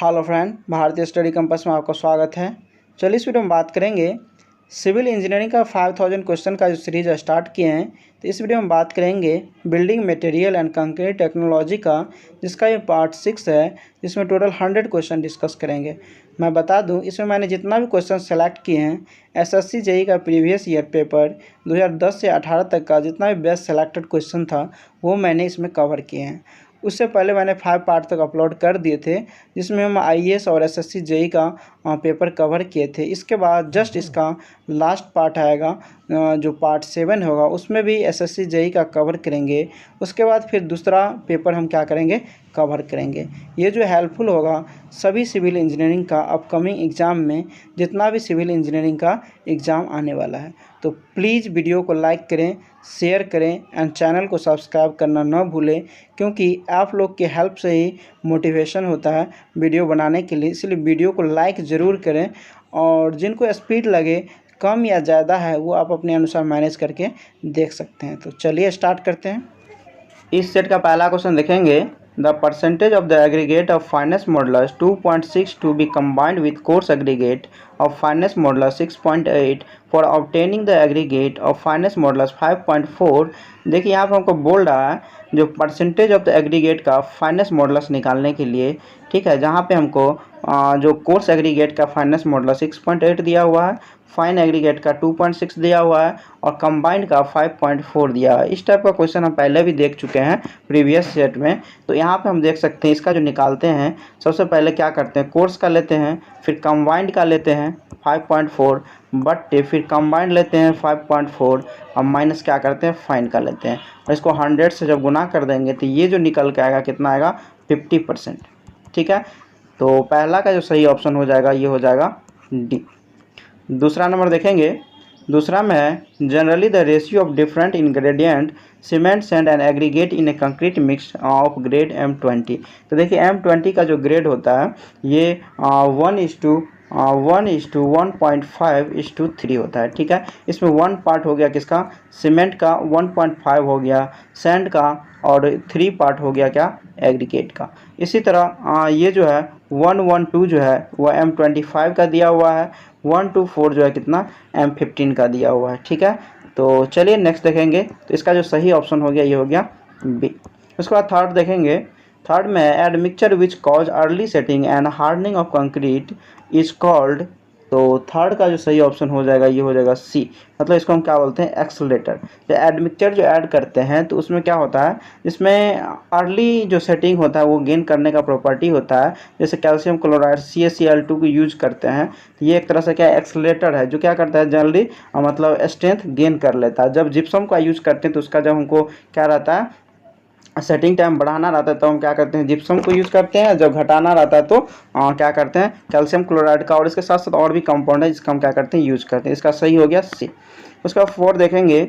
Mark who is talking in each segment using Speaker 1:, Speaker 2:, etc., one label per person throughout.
Speaker 1: Hello friend, भारतीय study compass में आपका स्वागत है। चलिए इस वीडियो में बात करेंगे सिविल इंजीनियरिंग का 5000 क्वेश्चन का जो सीरीज स्टार्ट किए हैं। तो इस वीडियो में बात करेंगे building material and concrete technology का, जिसका ये पार्ट 6 है, जिसमें टोटल 100 क्वेश्चन डिस्कस करेंगे। मैं बता दूं, इसमें मैंने जितना भी क्वेश्चन सेलेक्ट किए हैं एसएससी जेईई का प्रीवियस ईयर पेपर 2010 से 18 तक का जितना भी बेस्ट सेलेक्टेड क्वेश्चन था वो मैंने इसमें कवर किए हैं। उससे पहले मैंने 5 पार्ट तक अपलोड कर दिए थे, जिसमें हम आईएएस और एसएससी जेईई का पेपर कवर किए थे। इसके बाद जस्ट इसका लास्ट पार्ट आएगा, जो पार्ट 7 होगा, उसमें भी एसएससी जेईई का कवर करेंगे। उसके बाद फिर दूसरा पेपर हम क्या करेंगे, कवर करेंगे। ये जो हेल्पफुल होगा सभी सिविल इंजीनियरिंग का अपकमिंग एग्ज़ाम में, जितना भी सिविल इंजीनियरिंग का एग्ज़ाम आने वाला है। तो प्लीज़ वीडियो को लाइक करें, शेयर करें एंड चैनल को सब्सक्राइब करना न भूलें, क्योंकि आप लोग के हेल्प से ही मोटिवेशन होता है वीडियो बनाने के लिए। इसलिए वीडियो को लाइक ज़रूर करें, और जिनको स्पीड लगे कम या ज़्यादा है वो आप अपने अनुसार मैनेज करके देख सकते हैं। तो चलिए स्टार्ट करते हैं। इस सेट का पहला क्वेश्चन देखेंगे। The percentage of the aggregate of fineness modulus 2.6 to be combined with coarse aggregate of fineness modulus 6.8 for obtaining the aggregate of fineness modulus 5.4। देखिए यहाँ पर हमको बोल रहा है जो परसेंटेज ऑफ द एग्रीगेट का फाइनेंस मॉडुलस निकालने के लिए, ठीक है, जहाँ पे हमको जो कोर्स एग्रीगेट का फाइनेंस मॉडुलस 6.8 दिया हुआ है, फाइन एग्रीगेट का 2.6 दिया हुआ है और कंबाइंड का 5.4 दिया है। इस टाइप का क्वेश्चन हम पहले भी देख चुके हैं प्रीवियस सेट में। तो यहाँ पे हम देख सकते हैं इसका जो निकालते हैं, सबसे पहले क्या करते हैं, कोर्स का लेते हैं, फिर कंबाइंड का लेते हैं 5.4, बट फिर कंबाइंड लेते हैं 5.4 और माइनस क्या करते हैं, फाइन का लेते हैं, और इसको 100 से जब गुना कर देंगे तो ये जो निकल के आएगा कितना आएगा, 50%। ठीक है, तो पहला का जो सही ऑप्शन हो जाएगा ये हो जाएगा डी। दूसरा नंबर देखेंगे। दूसरा में है generally the ratio of different ingredient cement sand and aggregate in A concrete mix of grade M20। तो देखिए M20 का जो ग्रेड होता है ये 1:1.5:3 होता है। ठीक है, इसमें 1 पार्ट हो गया किसका, सीमेंट का, 1.5 हो गया सैंड का, और 3 पार्ट हो गया क्या, एग्रीगेट का। इसी तरह ये जो है 1:1:2 जो है वह M25 का दिया हुआ है, 1:4 जो है कितना, M15 का दिया हुआ है। ठीक है, तो चलिए नेक्स्ट देखेंगे। तो इसका जो सही ऑप्शन हो गया ये हो गया बी। उसके बाद थर्ड देखेंगे। थर्ड में admixture which cause early setting and hardening of concrete is called. तो थर्ड का जो सही ऑप्शन हो जाएगा ये हो जाएगा सी, मतलब इसको हम क्या बोलते हैं, एक्सेलरेटर। जो एडमिक्सचर जो ऐड करते हैं तो उसमें क्या होता है, इसमें अर्ली जो सेटिंग होता है वो गेन करने का प्रॉपर्टी होता है। जैसे कैल्शियम क्लोराइड CaCl2 को यूज करते हैं, तो ये एक तरह से क्या एक्सेलरेटर है जो क्या करता है, जल्दी मतलब स्ट्रेंथ गेन कर लेता है। जब जिप्सम का यूज करते हैं तो उसका जब हमको क्या रहता है, सेटिंग टाइम बढ़ाना रहता है तो हम क्या करते हैं, जिप्सम को यूज़ करते हैं। जब घटाना रहता है तो क्या करते हैं, कैल्शियम क्लोराइड का, और इसके साथ साथ और भी कंपाउंड है जिसका हम क्या करते हैं, यूज़ करते हैं। इसका सही हो गया सी। उसका 4 देखेंगे।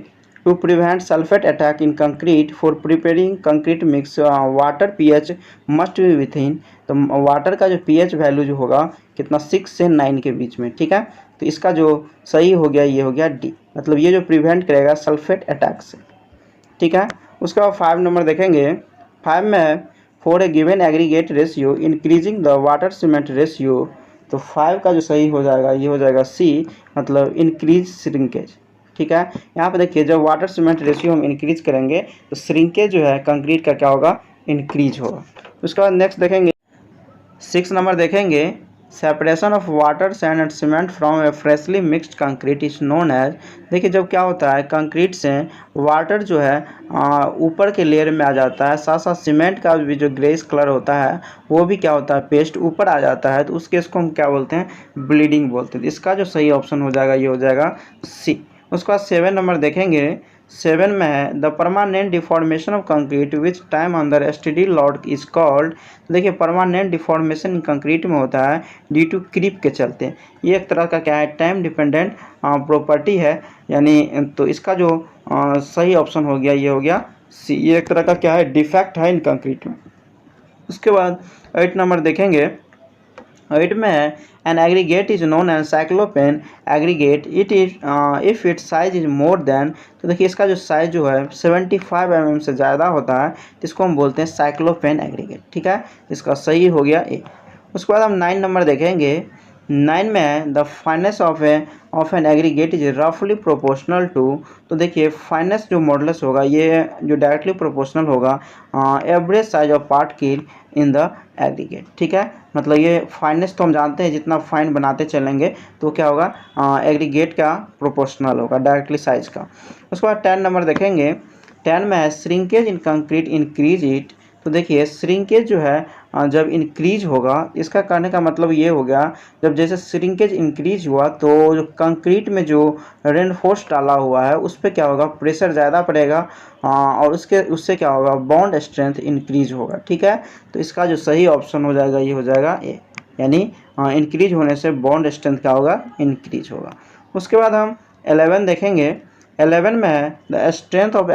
Speaker 1: To prevent sulphate attack in concrete for preparing concrete mix water pH must be within. तो वाटर का जो pH वैल्यू जो होगा कितना, 6 से 9 के बीच में। ठीक है, तो इसका जो सही हो गया ये हो गया डी, मतलब ये जो प्रिवेंट करेगा सल्फेट अटैक से। ठीक है, उसके बाद 5 नंबर देखेंगे। 5 में है for a given aggregate ratio increasing the water cement ratio. तो 5 का जो सही हो जाएगा ये हो जाएगा सी, मतलब इंक्रीज श्रिंकेज। ठीक है, यहाँ पे देखिए जब वाटर सीमेंट रेशियो हम इंक्रीज करेंगे तो श्रिंकेज जो है कंक्रीट का क्या होगा, इंक्रीज होगा। उसके बाद नेक्स्ट देखेंगे 6 नंबर देखेंगे। Separation of water sand and cement from a freshly mixed concrete is known as. देखिए जब क्या होता है, कंक्रीट से वाटर जो है ऊपर के लेयर में आ जाता है, साथ साथ सीमेंट का भी जो ग्रेस कलर होता है वो भी क्या होता है, पेस्ट ऊपर आ जाता है, तो उस केस को हम क्या बोलते हैं, ब्लीडिंग बोलते हैं। इसका जो सही ऑप्शन हो जाएगा ये हो जाएगा सी। उसके बाद 7 नंबर देखेंगे। 7 में है the permanent deformation of concrete which time under steady load is called. देखिए परमानेंट डिफॉर्मेशन कंक्रीट में होता है ड्यू टू क्रीप के चलते। ये एक तरह का क्या है, टाइम डिपेंडेंट प्रॉपर्टी है, यानी तो इसका जो सही ऑप्शन हो गया ये हो गया सी। ये एक तरह का क्या है, डिफेक्ट है इन कंक्रीट में। उसके बाद 8 नंबर देखेंगे। 8 में है an aggregate is known as cyclopean aggregate it is if it size is more than. तो देखिए इसका जो साइज जो है 75 mm से ज़्यादा होता है तो इसको हम बोलते हैं साइक्लोपेन एग्रीगेट। ठीक है, इसका सही हो गया ए। उसके बाद हम 9 नंबर देखेंगे। 9 में है the finance of N aggregate is रफली प्रोपोर्शनल टू। तो देखिए फाइनेंस जो मॉडुलस होगा ये जो डायरेक्टली प्रोपोर्शनल होगा average size of part kill in the aggregate. ठीक है, मतलब ये फाइनेंस तो हम जानते हैं जितना फाइन बनाते चलेंगे तो क्या होगा एग्रीगेट का प्रोपोर्शनल होगा डायरेक्टली साइज का। उसके बाद 10 नंबर देखेंगे। 10 में है shrinkage in concrete increase it. तो देखिए श्रिंकेज जो है जब इंक्रीज होगा, इसका कहने का मतलब ये हो गया जब जैसे श्रिंकेज इंक्रीज हुआ तो जो कंक्रीट में जो रेनफोर्स डाला हुआ है उस पर क्या होगा प्रेशर ज़्यादा पड़ेगा और उससे क्या होगा बॉन्ड स्ट्रेंथ इंक्रीज होगा। ठीक है, तो इसका जो सही ऑप्शन हो जाएगा ये हो जाएगा ए, यानी इंक्रीज होने से बॉन्ड स्ट्रेंथ क्या होगा इंक्रीज होगा। उसके बाद हम 11 देखेंगे। 11 में है the strength of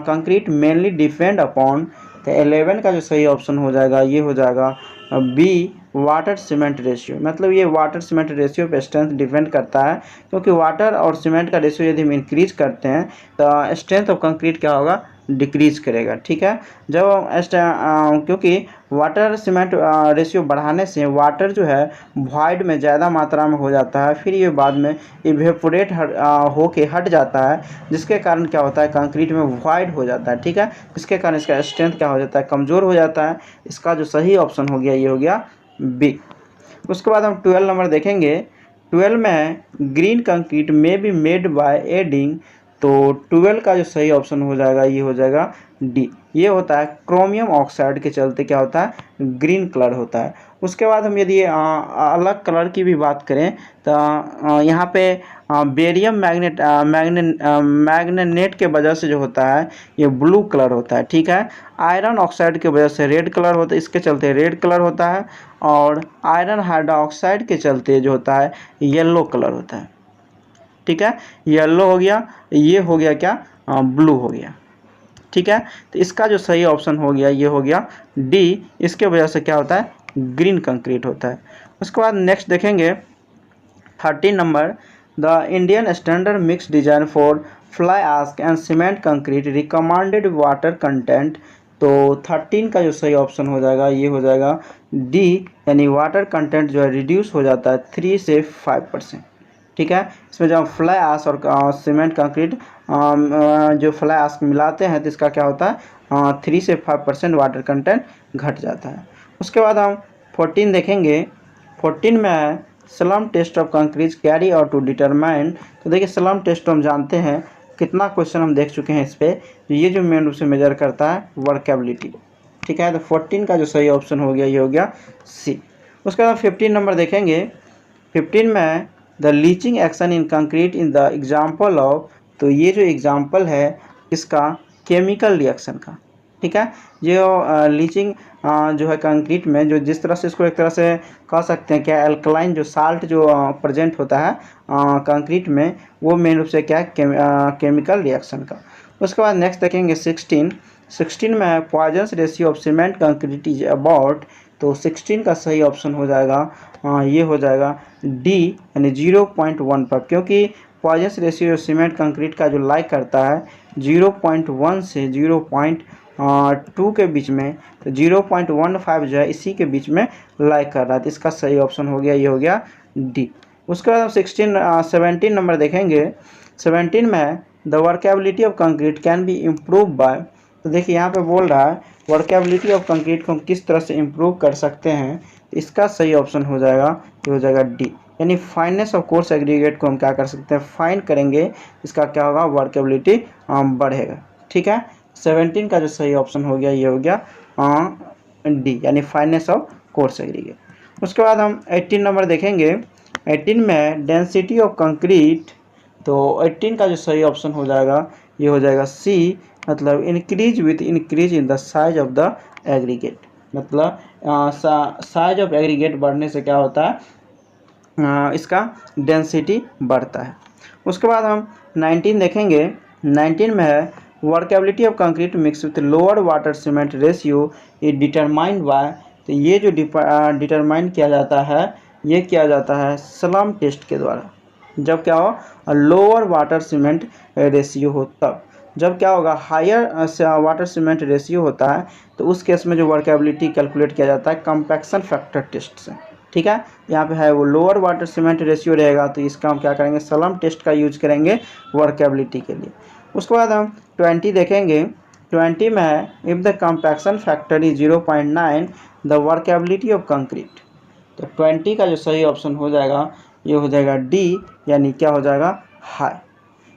Speaker 1: concrete mainly depend upon. तो 11 का जो सही ऑप्शन हो जाएगा ये हो जाएगा बी वाटर सीमेंट रेशियो। मतलब ये वाटर सीमेंट रेशियो पे स्ट्रेंथ डिपेंड करता है, क्योंकि वाटर और सीमेंट का रेशियो यदि हम इंक्रीज करते हैं तो स्ट्रेंथ ऑफ कंक्रीट क्या होगा डिक्रीज करेगा। ठीक है, जब क्योंकि वाटर सीमेंट रेशियो बढ़ाने से वाटर जो है वॉइड में ज़्यादा मात्रा में हो जाता है, फिर ये बाद में इवेपोरेट होके हट जाता है, जिसके कारण क्या होता है कंक्रीट में वॉइड हो जाता है। ठीक है, जिसके कारण इसका स्ट्रेंथ क्या हो जाता है कमज़ोर हो जाता है। इसका जो सही ऑप्शन हो गया ये हो गया बी। उसके बाद हम 12 नंबर देखेंगे। 12 में है ग्रीन कंक्रीट में बी मेड बाय एडिंग। तो 12 का जो सही ऑप्शन हो जाएगा ये हो जाएगा डी। ये होता है क्रोमियम ऑक्साइड के चलते क्या होता है ग्रीन कलर होता है। उसके बाद हम यदि अलग कलर की भी बात करें तो यहाँ पे बेरियम मैग्नेट के वजह से जो होता है ये ब्लू कलर होता है। ठीक है, आयरन ऑक्साइड के वजह से रेड कलर होता है, इसके चलते रेड कलर होता है, और आयरन हाइड्रोक्साइड के चलते जो होता है येलो कलर होता है। ठीक है, येलो हो गया, ये हो गया क्या ब्लू हो गया। ठीक है, तो इसका जो सही ऑप्शन हो गया ये हो गया डी। इसके वजह से क्या होता है ग्रीन कंक्रीट होता है। उसके बाद नेक्स्ट देखेंगे 13 number the Indian standard mix design for fly ask and cement concrete recommended water content. तो 13 का जो सही ऑप्शन हो जाएगा ये हो जाएगा डी, यानी वाटर कंटेंट जो है रिड्यूस हो जाता है 3 से 5%। ठीक है, इसमें जब फ्लाई आस्क और सीमेंट कंक्रीट जो फ्लाई आस्क मिलाते हैं तो इसका क्या होता है 3 से 5% वाटर कंटेंट घट जाता है। उसके बाद हम 14 देखेंगे। 14 में है slump test of concrete carry out to determine. तो देखिए स्लम टेस्ट हम जानते हैं, कितना क्वेश्चन हम देख चुके हैं इस पर। ये जो मेन रूप से मेजर करता है वर्केबिलिटी। ठीक है, तो 14 का जो सही ऑप्शन हो गया ये हो गया सी। उसके बाद 15 नंबर देखेंगे। 15 में the leaching action in concrete in the example of. तो ये जो एग्जाम्पल है इसका केमिकल रिएक्शन का। ठीक है, जो लीचिंग जो है कंक्रीट में जो जिस तरह से इसको एक तरह से कह सकते हैं क्या एल्कलाइन जो साल्ट जो प्रेजेंट होता है कंक्रीट में, वो मेन रूप से क्या है केमिकल रिएक्शन का। उसके बाद नेक्स्ट देखेंगे 16 में है Poisson's ratio of cement concrete is about. तो 16 का सही ऑप्शन हो जाएगा ये हो जाएगा डी, यानी 0.15, क्योंकि पॉइजन्स रेशियो सीमेंट कंक्रीट का जो लाइक करता है 0.1 से 0.2 के बीच में, तो 0.15 जो है इसी के बीच में लाइक कर रहा है। तो इसका सही ऑप्शन हो गया ये हो गया डी। उसके बाद हम 17 नंबर देखेंगे। 17 में है the workability of concrete can B improve bye. तो देखिए यहाँ पे बोल रहा है वर्केबिलिटी ऑफ कंक्रीट को हम किस तरह से इम्प्रूव कर सकते हैं। इसका सही ऑप्शन हो जाएगा ये हो जाएगा डी, यानी फाइननेस ऑफ कोर्स एग्रीगेट को हम क्या कर सकते हैं फाइन करेंगे, इसका क्या होगा वर्केबिलिटी बढ़ेगा। ठीक है, 17 का जो सही ऑप्शन हो गया ये हो गया डी, यानी फाइननेस ऑफ कोर्स एग्रीगेट। उसके बाद हम 18 नंबर देखेंगे। 18 में डेंसिटी ऑफ कंक्रीट। तो 18 का जो सही ऑप्शन हो जाएगा ये हो जाएगा सी, मतलब increase with increase in the size of the aggregate. मतलब साइज ऑफ एग्रीगेट बढ़ने से क्या होता है इसका डेंसिटी बढ़ता है। उसके बाद हम 19 देखेंगे। 19 में है workability of concrete mix with lower water cement ratio is determined by. तो ये जो डिटरमाइन किया जाता है ये किया जाता है स्लम टेस्ट के द्वारा, जब क्या हो लोअर वाटर सीमेंट रेशियो हो तब। जब क्या होगा, हायर वाटर सीमेंट रेशियो होता है तो उस केस में जो वर्केबिलिटी कैलकुलेट किया जाता है कंपैक्शन फैक्टर टेस्ट से। ठीक है, यहाँ पे है वो लोअर वाटर सीमेंट रेशियो रहेगा तो इसका हम क्या करेंगे, सलम टेस्ट का यूज करेंगे वर्केबिलिटी के लिए। उसके बाद हम 20 देखेंगे। 20 में है if the compaction factor is 0.9 the workability of concrete. तो 20 का जो सही ऑप्शन हो जाएगा ये हो जाएगा डी, यानी क्या हो जाएगा, हाई।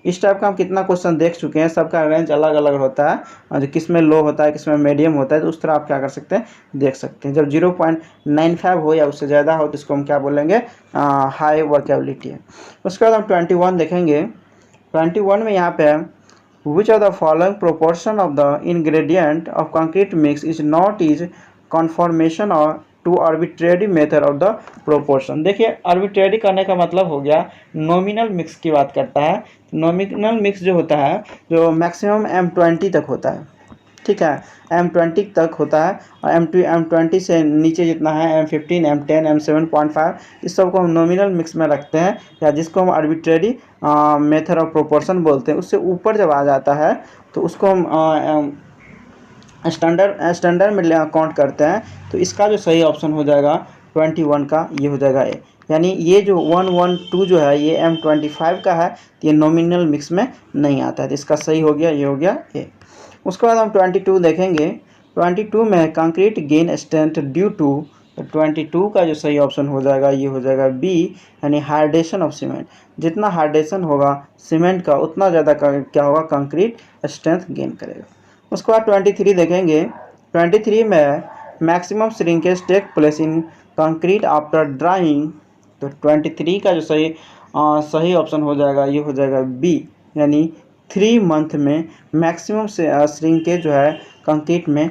Speaker 1: इस टाइप का हम कितना क्वेश्चन देख चुके हैं, सबका रेंज अलग अलग होता है और जो किस में लो होता है किस में मीडियम होता है, तो उस तरह आप क्या कर सकते हैं, देख सकते हैं। जब 0.95 हो या उससे ज़्यादा हो तो इसको हम क्या बोलेंगे, हाई वर्केबिलिटी है। उसके बाद हम 21 देखेंगे। 21 में यहाँ पे है which of the following proportion of the ingredient of concrete mix is not is conformation और to arbitrary method of the proportion. देखिए आर्बिट्रेरी करने का मतलब हो गया नॉमिनल मिक्स की बात करता है। नॉमिनल मिक्स जो होता है जो मैक्सिमम M20 तक होता है, ठीक है, M20 तक होता है और M20 से नीचे जितना है M15, M10, M7.5 इस सब को हम नॉमिनल मिक्स में रखते हैं, या जिसको हम आर्बिट्रेरी मेथड ऑफ प्रोपोर्शन बोलते हैं। उससे ऊपर जब आ जाता है तो उसको हम स्टैंडर्ड में काउंट करते हैं। तो इसका जो सही ऑप्शन हो जाएगा 21 का, ये हो जाएगा ए। यानी ये जो 112 जो है ये M25 का है, तो ये नॉमिनल मिक्स में नहीं आता है, तो इसका सही हो गया, ये हो गया ए। उसके बाद हम 22 देखेंगे। 22 में concrete gain strength due to, तो 22 का जो सही ऑप्शन हो जाएगा ये हो जाएगा बी, यानी हार्डेशन ऑफ सीमेंट। जितना हार्डेशन होगा सीमेंट का उतना ज़्यादा क्या होगा, कंक्रीट स्ट्रेंथ गेन करेगा। उसके बाद 23 देखेंगे। 23 में maximum shrinkage take place in concrete after drying. तो 23 का जो सही ऑप्शन हो जाएगा ये हो जाएगा बी, यानी 3 मंथ में मैक्सिमम श्रिंकेज जो है कंक्रीट में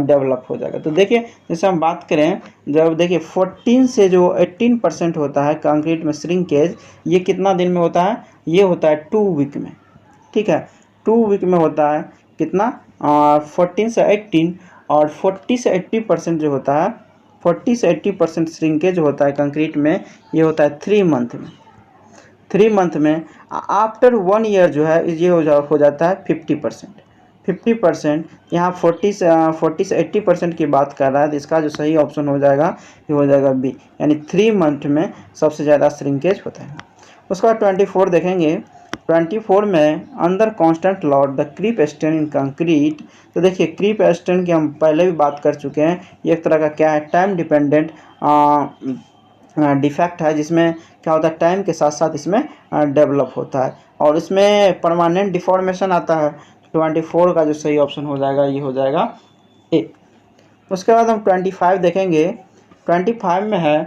Speaker 1: डेवलप हो जाएगा। तो देखिए जैसे हम बात करें, जब देखिए 14 से जो 18% होता है कंक्रीट में श्रिंकेज, ये कितना दिन में होता है, ये होता है 2 वीक में। ठीक है, 2 वीक में होता है कितना, 14 से 18, और 40 से 80% जो होता है, 40 से 80% श्रिंकेज होता है कंक्रीट में, ये होता है 3 मंथ में। 3 मंथ में आफ्टर 1 ईयर जो है ये हो जाता है 50%। 50% यहाँ 40 से 80% की बात कर रहा है, तो इसका जो सही ऑप्शन हो जाएगा ये हो जाएगा बी, यानी 3 मंथ में सबसे ज़्यादा श्रिंकेज होता है। उसके बाद 24 देखेंगे। 24 में under constant load the creep strain in concrete. तो देखिए क्रीप स्ट्रेन की हम पहले भी बात कर चुके हैं, ये एक तरह का क्या है, टाइम डिपेंडेंट डिफेक्ट है, जिसमें क्या होता है टाइम के साथ साथ इसमें डेवलप होता है और इसमें परमानेंट डिफॉर्मेशन आता है। 24 का जो सही ऑप्शन हो जाएगा ये हो जाएगा ए। उसके बाद हम 25 देखेंगे। 25 में है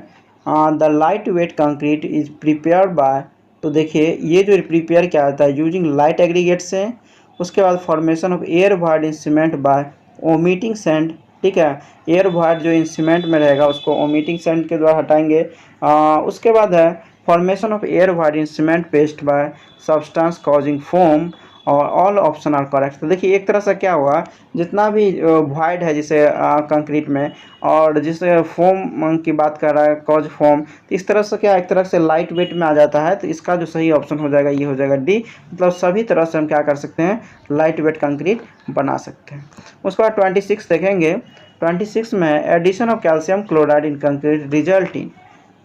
Speaker 1: the light weight concrete is prepare by. तो देखिए ये जो प्रिपेयर क्या होता है, यूजिंग लाइट एग्रीगेट से। उसके बाद formation of air void in cement by omitting sand. ठीक है, एयर वॉइड जो इन सीमेंट में रहेगा उसको ओमिटिंग सैंड के द्वारा हटाएंगे। उसके बाद है formation of air void in cement paste bye substance causing foam, और ऑल ऑप्शन आर करेक्ट। तो देखिए एक तरह से क्या हुआ, जितना भी वॉइड है जिसे कंक्रीट में, और जिसे फोम की बात कर रहा है कॉज फोम, तो इस तरह से क्या एक तरह से लाइट वेट में आ जाता है। तो इसका जो सही ऑप्शन हो जाएगा ये हो जाएगा डी, मतलब सभी तरह से हम क्या कर सकते हैं, लाइट वेट कंक्रीट बना सकते हैं। उसके बाद 26 देखेंगे। 26 में addition of calcium chloride in concrete result in.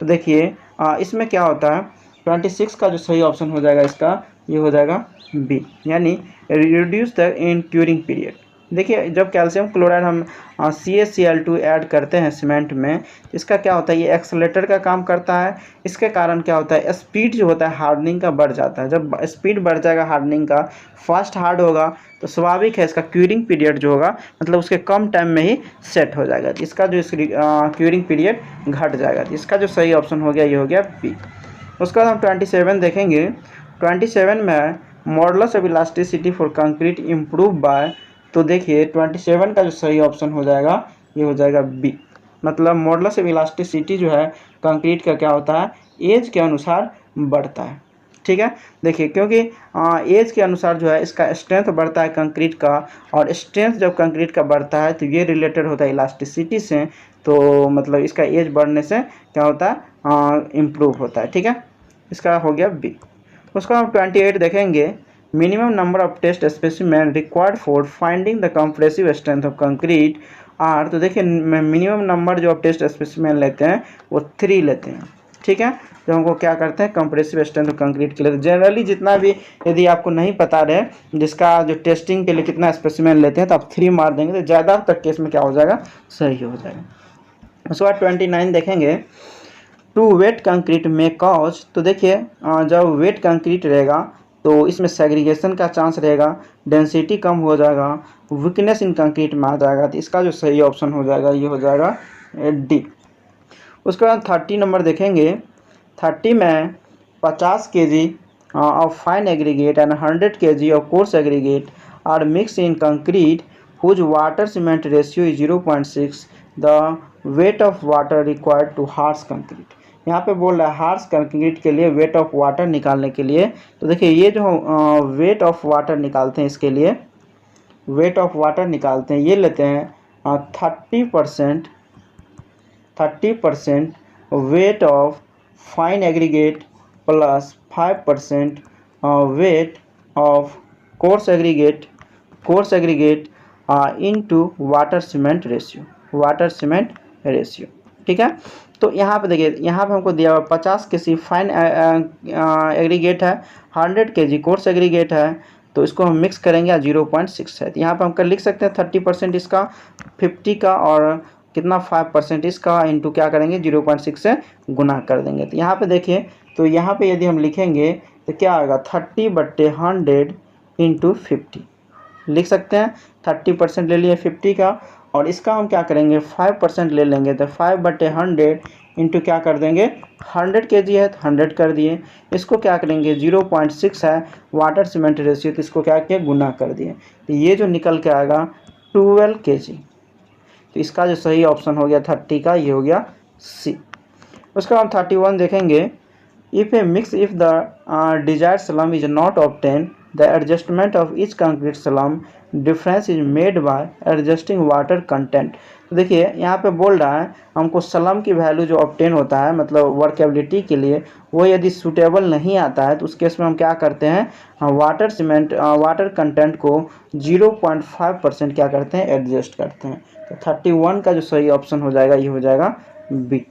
Speaker 1: तो देखिए इसमें क्या होता है, 26 का जो सही ऑप्शन हो जाएगा इसका ये हो जाएगा बी, यानी रिड्यूस द इंट्यूरिंग पीरियड। देखिए जब कैल्शियम क्लोराइड हम CaCl2 ऐड करते हैं सीमेंट में, इसका क्या होता है, ये एक्सेलेटर का काम करता है। इसके कारण क्या होता है, स्पीड जो होता है हार्डनिंग का बढ़ जाता है। जब स्पीड बढ़ जाएगा हार्डनिंग का, फास्ट हार्ड होगा, तो स्वाभाविक है इसका क्यूरिंग पीरियड जो होगा मतलब उसके कम टाइम में ही सेट हो जाएगा। इसका जो क्यूरिंग पीरियड घट जाएगा। इसका जो सही ऑप्शन हो गया ये हो गया बी। उसके बाद हम 27 देखेंगे। 27 में modulus of elasticity for concrete improve bye. तो देखिए 27 का जो सही ऑप्शन हो जाएगा ये हो जाएगा बी, मतलब मॉडुलस ऑफ इलास्टिसिटी जो है कंक्रीट का क्या होता है, एज के अनुसार बढ़ता है। ठीक है, देखिए क्योंकि एज के अनुसार जो है इसका स्ट्रेंथ बढ़ता है कंक्रीट का, और स्ट्रेंथ जब कंक्रीट का बढ़ता है तो ये रिलेटेड होता है इलास्टिसिटी से। तो मतलब इसका एज बढ़ने से क्या होता है, इम्प्रूव होता है। ठीक है, इसका हो गया बी। उसका हम 28 देखेंगे। Minimum number of test specimen required for finding the compressive strength of concrete are, तो देखिए मिनिमम नंबर जो आप टेस्ट स्पेसिमेन लेते हैं वो 3 लेते हैं, ठीक है। तो हमको क्या करते हैं कंप्रेसिव स्ट्रेंथ ऑफ कंक्रीट के लिए जनरली जितना भी, यदि आपको नहीं पता रहे जिसका जो टेस्टिंग के लिए कितना स्पेसिमेन लेते हैं तो आप 3 मार देंगे तो ज़्यादातर केस में क्या हो जाएगा, सही हो जाएगा। उसके बाद 29 देखेंगे, टू वेट कंक्रीट में कॉज, तो देखिए जब वेट कंक्रीट रहेगा तो इसमें सेग्रीगेशन का चांस रहेगा, डेंसिटी कम हो जाएगा, वीकनेस इन कंक्रीट में आ जाएगा। तो इसका जो सही ऑप्शन हो जाएगा ये हो जाएगा डी। उसके बाद 30 नंबर देखेंगे, 30 में 50 kg of fine aggregate and 100 kg of coarse aggregate are mix in concrete whose water cement ratio is 0.6, the weight of water required to हार्स कंक्रीट। यहाँ पे बोल रहा है हार्स कंक्रीट के लिए वेट ऑफ वाटर निकालने के लिए, तो देखिए ये जो वेट ऑफ वाटर निकालते हैं, इसके लिए वेट ऑफ वाटर निकालते हैं, ये लेते हैं 30% weight of fine aggregate plus 5% weight of coarse aggregate into water cement ratio, ठीक है। तो यहाँ पे देखिए, यहाँ पे हमको दिया हुआ 50 kg फाइन एग्रीगेट है, 100 kg कोर्स एग्रीगेट है, तो इसको हम मिक्स करेंगे 0.6 है। तो यहाँ पे हम कर लिख सकते हैं 30% इसका, 50 का और कितना 5% इसका इंटू क्या करेंगे 0.6 से गुना कर देंगे। तो यहाँ पे देखिए, तो यहाँ पे यदि हम लिखेंगे तो क्या आएगा 30/100 इंटू 50 लिख सकते हैं। 30% ले लिए 50 का, और इसका हम क्या करेंगे 5% ले लेंगे, तो 5/100 इंटू क्या कर देंगे 100 kg है तो 100 कर दिए, इसको क्या करेंगे 0.6 है वाटर सीमेंट रेशियो, तो इसको क्या किया गुना कर दिए, तो ये जो निकल के आएगा 12 kg। तो इसका जो सही ऑप्शन हो गया 30 का, ये हो गया सी। उसका हम 31 देखेंगे, if A mix if the desired slum is not obtain the adjustment of each concrete slum difference is made by adjusting water content. तो देखिए यहाँ पे बोल रहा है हमको स्लम की वैल्यू जो ऑब्टेन होता है मतलब वर्केबिलिटी के लिए, वो यदि सूटेबल नहीं आता है तो उस केस में हम क्या करते हैं वाटर कंटेंट को 0.5% क्या करते हैं एडजस्ट करते हैं। तो 31 का जो सही ऑप्शन हो जाएगा ये हो जाएगा बी।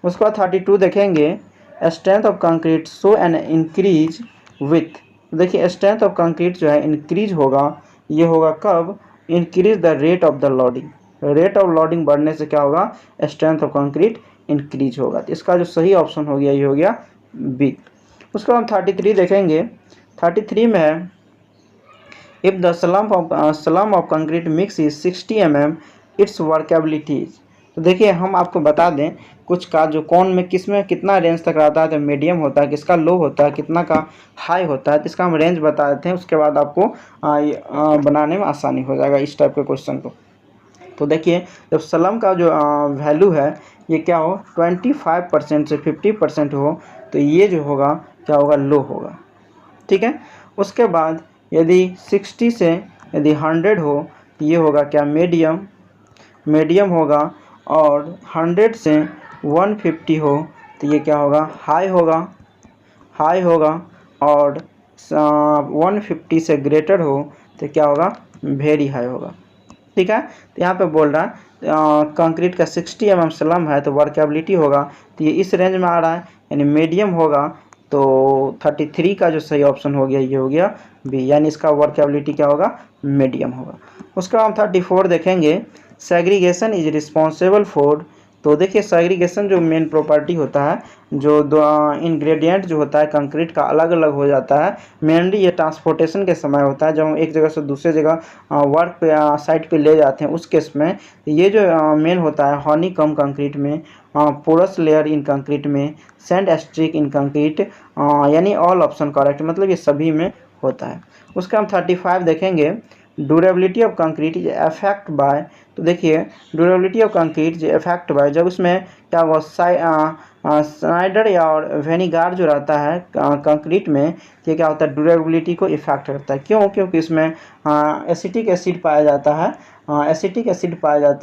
Speaker 1: उसके बाद 32 देखेंगे, strength of concrete show an increase with. देखिए स्ट्रेंथ ऑफ कंक्रीट जो है इंक्रीज होगा, ये होगा कब, increase the rate of the loading, rate of loading बढ़ने से क्या होगा स्ट्रेंथ ऑफ कंक्रीट इंक्रीज होगा। तो इसका जो सही ऑप्शन हो गया ये हो गया बी। उसको हम 33 देखेंगे, 33 में है if the slum of concrete mix is 60 mm it's workability. तो देखिए हम आपको बता दें कुछ का जो कौन में किस में कितना रेंज तक रहता है, तो मीडियम होता है, किसका लो होता है, कितना का हाई होता है, तो इसका हम रेंज बता देते हैं, उसके बाद आपको बनाने में आसानी हो जाएगा इस टाइप के क्वेश्चन को। तो देखिए जब स्लम का जो वैल्यू है ये क्या हो 25% से 50% हो, तो ये जो होगा क्या होगा लो होगा, ठीक है। उसके बाद यदि 60 से यदि 100 हो तो ये होगा क्या मीडियम होगा, और 100 से 150 हो तो ये क्या होगा हाई होगा, और 150 से ग्रेटर हो तो क्या होगा वेरी हाई होगा, ठीक है। तो यहाँ पे बोल रहा है कंक्रीट का 60 mm स्लम है तो वर्केबिलिटी होगा, तो ये इस रेंज में आ रहा है यानी मीडियम होगा, तो 33 का जो सही ऑप्शन हो गया ये हो गया बी, यानी इसका वर्केबिलिटी क्या होगा मीडियम होगा। उसका हम 34 देखेंगे, सेग्रीगेशन इज रिस्पॉन्सिबल फॉर। तो देखिए सेग्रीगेशन जो मेन प्रॉपर्टी होता है, जो दो इंग्रेडिएंट जो होता है कंक्रीट का अलग अलग हो जाता है, मेनली ये ट्रांसपोर्टेशन के समय होता है, जब हम एक जगह से दूसरे जगह वर्क पे साइट पे ले जाते हैं उस केस में ये जो मेन होता है हनीकॉम्ब कंक्रीट में, पोरस लेयर इन कंक्रीट में, सैंड स्ट्रिक इन कंक्रीट, यानी ऑल ऑप्शन करेक्ट, मतलब ये सभी में होता है। उसका हम 35 देखेंगे, durability of concrete is affect by. तो देखिए ड्यूरेबिलिटी ऑफ कंक्रीट जो इफेक्ट बाय, जब उसमें क्या होगा स्नाइडर या और वेनिगार जो रहता है कंक्रीट में, ये क्या होता है ड्यूरेबिलिटी को इफेक्ट करता है। क्यों? क्योंकि इसमें एसिटिक एसिड पाया जाता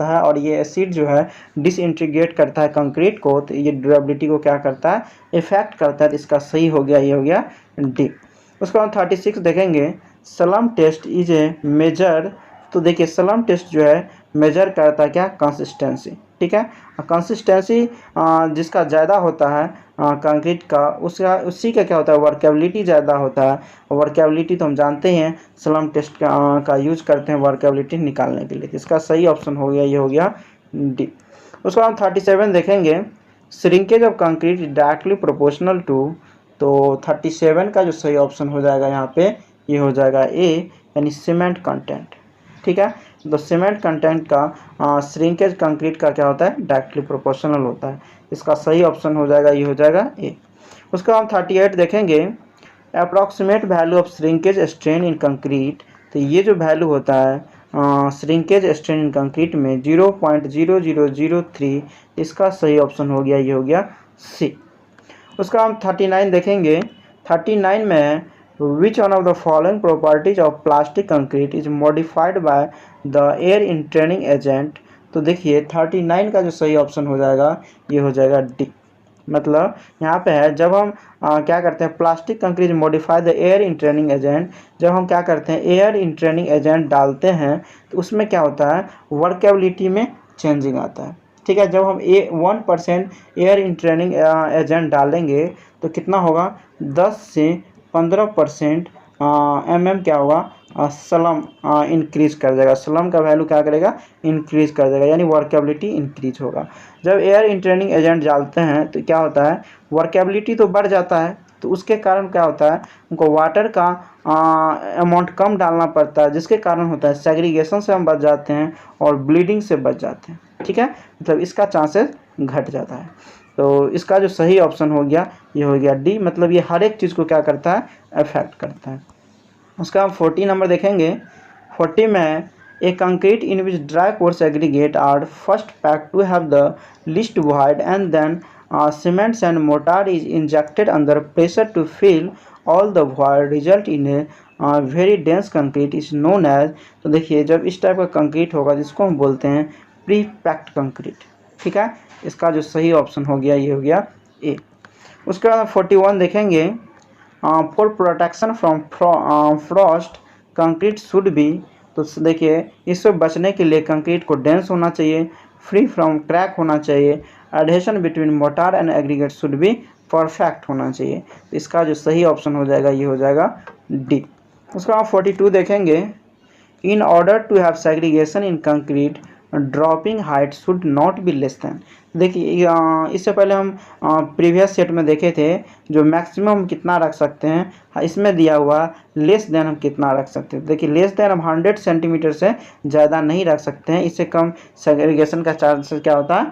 Speaker 1: है, और ये एसिड जो है डिसइंटीग्रेट करता है कंक्रीट को, तो ये ड्यूरेबिलिटी को क्या करता है इफेक्ट करता है। तो इसका सही हो गया ये हो गया डी। उसके बाद 36 देखेंगे, slump test is a measure. तो देखिए स्लम टेस्ट जो है मेजर करता है क्या, कंसिस्टेंसी, ठीक है। कंसिस्टेंसी जिसका ज़्यादा होता है कंक्रीट का, उसका उसी का क्या होता है, वर्केबिलिटी ज़्यादा होता है। वर्केबिलिटी तो हम जानते ही हैं, स्लम टेस्ट का यूज करते हैं वर्केबिलिटी निकालने के लिए। इसका सही ऑप्शन हो गया, ये हो गया डी। उसके बाद 37 देखेंगे, shrinkage of concrete directly proportional to. तो 37 का जो सही ऑप्शन हो जाएगा यहाँ पे, ये हो जाएगा ए, यानी सीमेंट कंटेंट, ठीक है। तो सीमेंट कंटेंट का श्रिंकेज कंक्रीट का क्या होता है, डायरेक्टली प्रोपोर्शनल होता है। इसका सही ऑप्शन हो जाएगा, ये हो जाएगा ए। उसके बाद 38 देखेंगे, approximate value of shrinkage strain in concrete. तो ये जो वैल्यू होता है श्रिंकेज स्ट्रेन इन कंक्रीट में 0.0003, इसका सही ऑप्शन हो गया, ये हो गया सी। उसका हम 39 देखेंगे, 39 में which one of the following properties of plastic concrete is modified by the air entraining agent. तो देखिए 39 का जो सही ऑप्शन हो जाएगा, ये हो जाएगा डी। मतलब यहाँ पे है, जब हम क्या करते हैं, plastic concrete modify the air entraining agent, जब हम क्या करते हैं एयर इंट्रेनिंग एजेंट डालते हैं तो उसमें क्या होता है, वर्केबिलिटी में चेंजिंग आता है, ठीक है। जब हम 1% एयर इंट्रेनिंग एजेंट डालेंगे तो कितना होगा, 10 से 15% क्या होगा, स्लम इंक्रीज कर जाएगा। स्लम का वैल्यू क्या करेगा, इंक्रीज कर जाएगा, यानी वर्केबिलिटी इंक्रीज होगा। जब एयर इंट्रेनिंग एजेंट डालते हैं तो क्या होता है, वर्केबिलिटी तो बढ़ जाता है, तो उसके कारण क्या होता है, उनको वाटर का अमाउंट कम डालना पड़ता है, जिसके कारण होता है सेग्रीगेशन से हम बच जाते हैं और ब्लीडिंग से बच जाते हैं, ठीक है। मतलब इसका चांसेस घट जाता है। तो इसका जो सही ऑप्शन हो गया, ये हो गया डी। मतलब ये हर एक चीज़ को क्या करता है, अफेक्ट करता है। उसका हम 40 नंबर देखेंगे, 40 में a concrete in which dry coarse aggregate are first pack to have the least void and then cements and mortar is injected under pressure to fill all the void result in a very dense concrete is known as. तो देखिए जब इस type का concrete होगा जिसको हम बोलते हैं प्री पैक्ड कंक्रीट, ठीक है। इसका जो सही ऑप्शन हो गया, ये हो गया ए। उसके बाद 41 देखेंगे, for protection from Frost concrete should be. तो देखिए इससे बचने के लिए कंक्रीट को डेंस होना चाहिए, फ्री फ्रॉम क्रैक होना चाहिए, adhesion between motor and aggregate should be perfect होना चाहिए। तो इसका जो सही ऑप्शन हो जाएगा, ये हो जाएगा डी। उसका आप 42 देखेंगे, in order to have segregation in concrete dropping height should not be less than. देखिए इससे पहले हम प्रीवियस सेट में देखे थे जो मैक्सिमम कितना रख सकते हैं, इसमें दिया हुआ लेस देन हम कितना रख सकते हैं। देखिए लेस देन हम 100 सेंटीमीटर से ज़्यादा नहीं रख सकते हैं, इससे कम सेग्रीगेशन का चांसेस क्या होता है,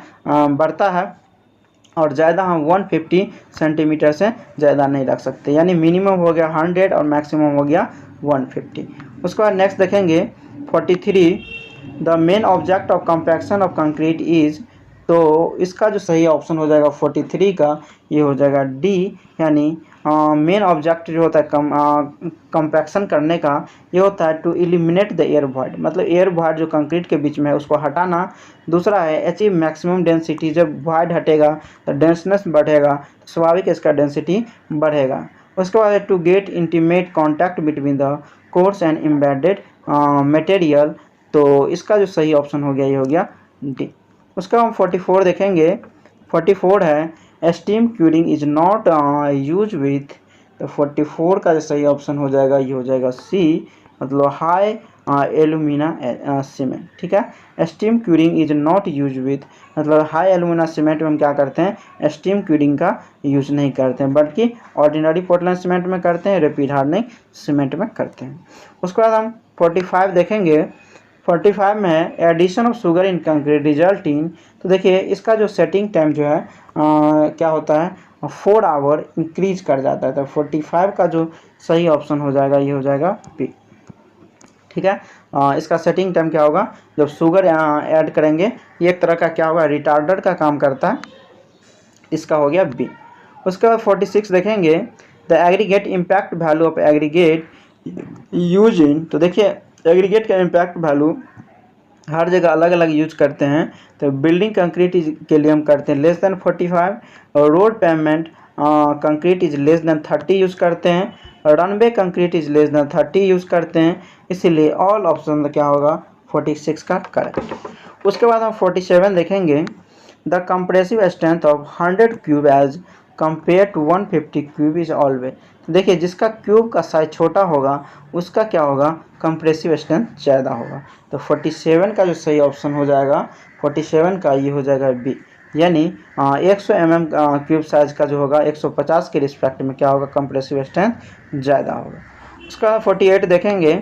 Speaker 1: बढ़ता है। और ज़्यादा हम 150 सेंटीमीटर से ज़्यादा नहीं रख सकते, यानी मिनिमम हो गया 100 और मैक्सिमम हो गया 150। उसके बाद नेक्स्ट देखेंगे 43, the main object of compaction of concrete is. तो इसका जो सही ऑप्शन हो जाएगा 43 का, ये हो जाएगा डी, यानी मेन ऑब्जेक्ट जो होता है कंपैक्शन करने का, ये होता है to eliminate the air void. मतलब एयर वॉइड जो कंक्रीट के बीच में है उसको हटाना। दूसरा है अचीव मैक्सिमम डेंसिटी, जब वॉइड हटेगा तो डेंसनेस बढ़ेगा, स्वाभाविक इसका डेंसिटी बढ़ेगा। उसके बाद to get intimate contact between the coarse and embedded material. तो इसका जो सही ऑप्शन हो गया, ये हो गया डी। उसका हम 44 देखेंगे, 44 है steam curing is not use with. तो 44 का जो सही ऑप्शन हो जाएगा, ये हो जाएगा सी, मतलब हाई एल्यूमिना सीमेंट, ठीक है। Steam curing is not use with, मतलब हाई एल्यूमिना सीमेंट में हम क्या करते हैं, स्टीम क्यूरिंग का यूज नहीं करते हैं, बल्कि ऑर्डिनरी पोर्टलैंड सीमेंट में करते हैं, रैपिड हार्डनिंग सीमेंट में करते हैं। उसके बाद हम 45 देखेंगे, 45 में है addition of sugar in concrete result in. तो देखिए इसका जो सेटिंग टाइम जो है क्या होता है, 4 आवर इंक्रीज कर जाता है। तो 45 का जो सही ऑप्शन हो जाएगा, ये हो जाएगा बी, ठीक है। इसका सेटिंग टाइम क्या होगा, जब शुगर ऐड करेंगे, ये एक तरह का क्या होगा, रिटार्डर का काम करता है। इसका हो गया बी। उसके बाद 46 देखेंगे, the aggregate impact value of aggregate use in. तो देखिए एग्रीगेट का इम्पैक्ट वैल्यू हर जगह अलग अलग यूज करते हैं। तो बिल्डिंग कंक्रीट के लिए हम करते हैं लेस देन 45, और road pavement concrete is less than 30 use करते हैं, runway concrete is less than 30 use करते हैं, इसीलिए ऑल ऑप्शन क्या होगा 46 का करेक्ट। उसके बाद हम 47 देखेंगे, the compressive strength of 100 cube as compare to 150 cube is always. देखिए जिसका क्यूब का साइज छोटा होगा उसका क्या होगा कंप्रेसिव स्ट्रेंथ ज़्यादा होगा। तो 47 का जो सही ऑप्शन हो जाएगा 47 का ये हो जाएगा बी, यानी 100 mm क्यूब साइज का जो होगा 150 के रिस्पेक्ट में क्या होगा कंप्रेसिव स्ट्रेंथ ज़्यादा होगा। उसका 48 देखेंगे,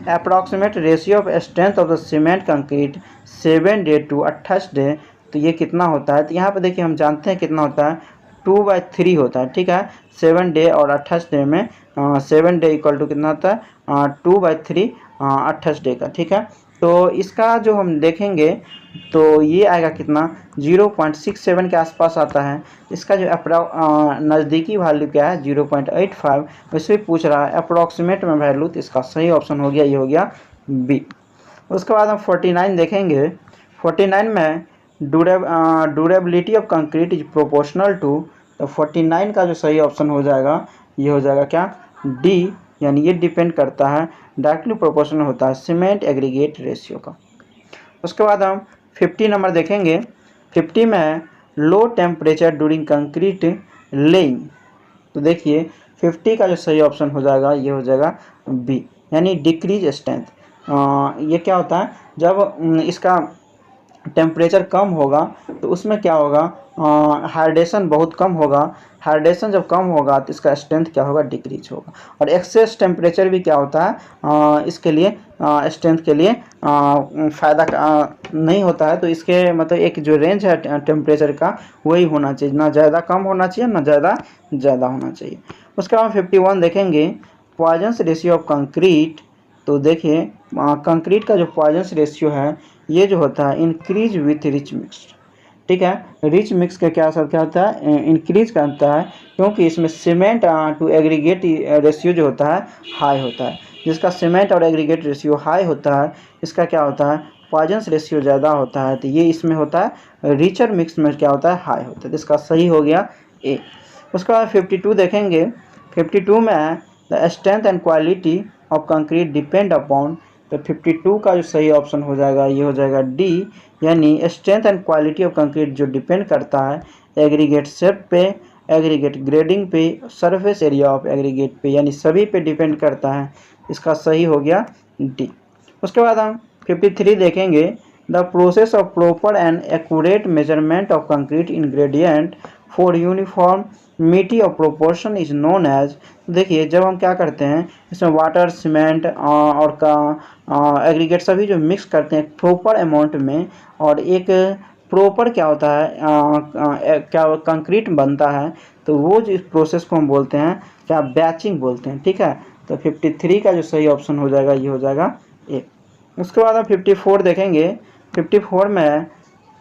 Speaker 1: approximate ratio of strength of the cement concrete 7 day to 28 day. तो ये कितना होता है, तो यहाँ पे देखिए हम जानते हैं कितना होता है 2/3 होता है, ठीक है। 7 डे और 28 डे में 7 डे इक्वल टू कितना होता है 2/3 28 डे का, ठीक है। तो इसका जो हम देखेंगे तो ये आएगा कितना 0.67 के आसपास आता है। इसका जो नज़दीकी वैल्यू क्या है 0.85, वैसे भी पूछ रहा है अप्रॉक्सीमेट में वैल्यू, तो इसका सही ऑप्शन हो गया, ये हो गया बी। उसके बाद हम 49 देखेंगे, 49 में durability of concrete is proportional to, तो 49 का जो सही ऑप्शन हो जाएगा ये हो जाएगा क्या डी, यानी ये डिपेंड करता है डायरेक्टली प्रोपोर्शनल होता है सीमेंट एग्रीगेट रेशियो का। उसके बाद हम 50 नंबर देखेंगे, 50 में low temperature during concrete laying. तो देखिए 50 का जो सही ऑप्शन हो जाएगा ये हो जाएगा बी, यानी डिक्रीज स्ट्रेंथ। ये क्या होता है जब इसका टेम्परेचर कम होगा तो उसमें क्या होगा हाइड्रेशन बहुत कम होगा, हाइड्रेशन जब कम होगा तो इसका स्ट्रेंथ क्या होगा डिक्रीज होगा। और एक्सेस टेम्परेचर भी क्या होता है इसके लिए स्ट्रेंथ के लिए फ़ायदा नहीं होता है। तो इसके मतलब एक जो रेंज है टेम्परेचर का वही होना चाहिए, ना ज़्यादा कम होना चाहिए ना ज़्यादा होना चाहिए। उसके बाद 51 देखेंगे, पॉइजन्स रेशियो ऑफ कंक्रीट। तो देखिए कंक्रीट का जो पॉइजन्स रेशियो है ये जो होता है इंक्रीज विथ रिच मिक्स, ठीक है। रिच मिक्स का क्या असर क्या होता है इंक्रीज करता है, क्योंकि इसमें सीमेंट टू एग्रीगेट रेशियो जो होता है हाई होता है। जिसका सीमेंट और एग्रीगेट रेशियो हाई होता है इसका क्या होता है पॉइजन्स रेशियो ज़्यादा होता है, तो ये इसमें होता है रिचर मिक्स में क्या होता है हाई होता है, तो इसका सही हो गया ए। उसके बाद 52 देखेंगे, 52 में the strength and quality of concrete depend upon. तो 52 का जो सही ऑप्शन हो जाएगा ये हो जाएगा डी, यानी strength and quality of concrete जो डिपेंड करता है एग्रीगेट शेप पे, एग्रीगेट ग्रेडिंग पे, सरफेस एरिया ऑफ एग्रीगेट पे, यानी सभी पे डिपेंड करता है। इसका सही हो गया डी। उसके बाद हम 53 देखेंगे, the process of proper and accurate measurement of concrete ingredient for uniformity of proportion is known as. देखिए जब हम क्या करते हैं इसमें वाटर सीमेंट और का एग्रीगेट सभी जो मिक्स करते हैं प्रॉपर अमाउंट में, और एक प्रॉपर क्या होता है क्या कंक्रीट बनता है, तो वो जो इस प्रोसेस को हम बोलते हैं क्या बैचिंग बोलते हैं, ठीक है। तो 53 का जो सही ऑप्शन हो जाएगा ये हो जाएगा ए। उसके बाद हम 54 देखेंगे, 54 में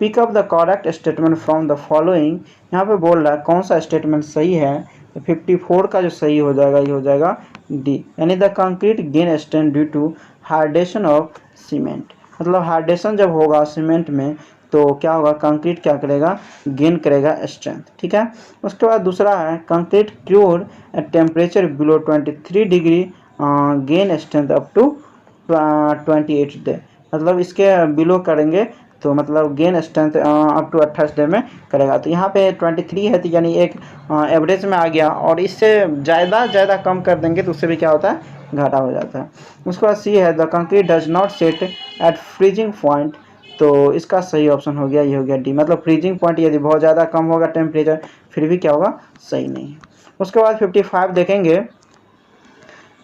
Speaker 1: pick up the correct statement from the following. यहाँ पे बोल रहा है कौन सा स्टेटमेंट सही है, तो 54 का जो सही हो जाएगा ये हो जाएगा डी, यानी the concrete gain strength due to hydration of cement. मतलब हाइड्रेशन जब होगा सीमेंट में तो क्या होगा कंक्रीट क्या करेगा गेन करेगा स्ट्रेंथ, ठीक है। उसके बाद दूसरा है concrete cured at temperature below 23 degree gain strength up to 28 day. मतलब इसके बिलो करेंगे तो मतलब gain strength up to 28 day में करेगा। तो यहाँ पे 23 है तो यानी एक एवरेज में आ गया, और इससे ज़्यादा कम कर देंगे तो उससे भी क्या होता है घाटा हो जाता है। उसके बाद सी है the concrete does not set at freezing point. तो इसका सही ऑप्शन हो गया ये हो गया डी, मतलब फ्रीजिंग पॉइंट यदि बहुत ज़्यादा कम होगा टेम्परेचर फिर भी क्या होगा सही नहीं है। उसके बाद 55 देखेंगे,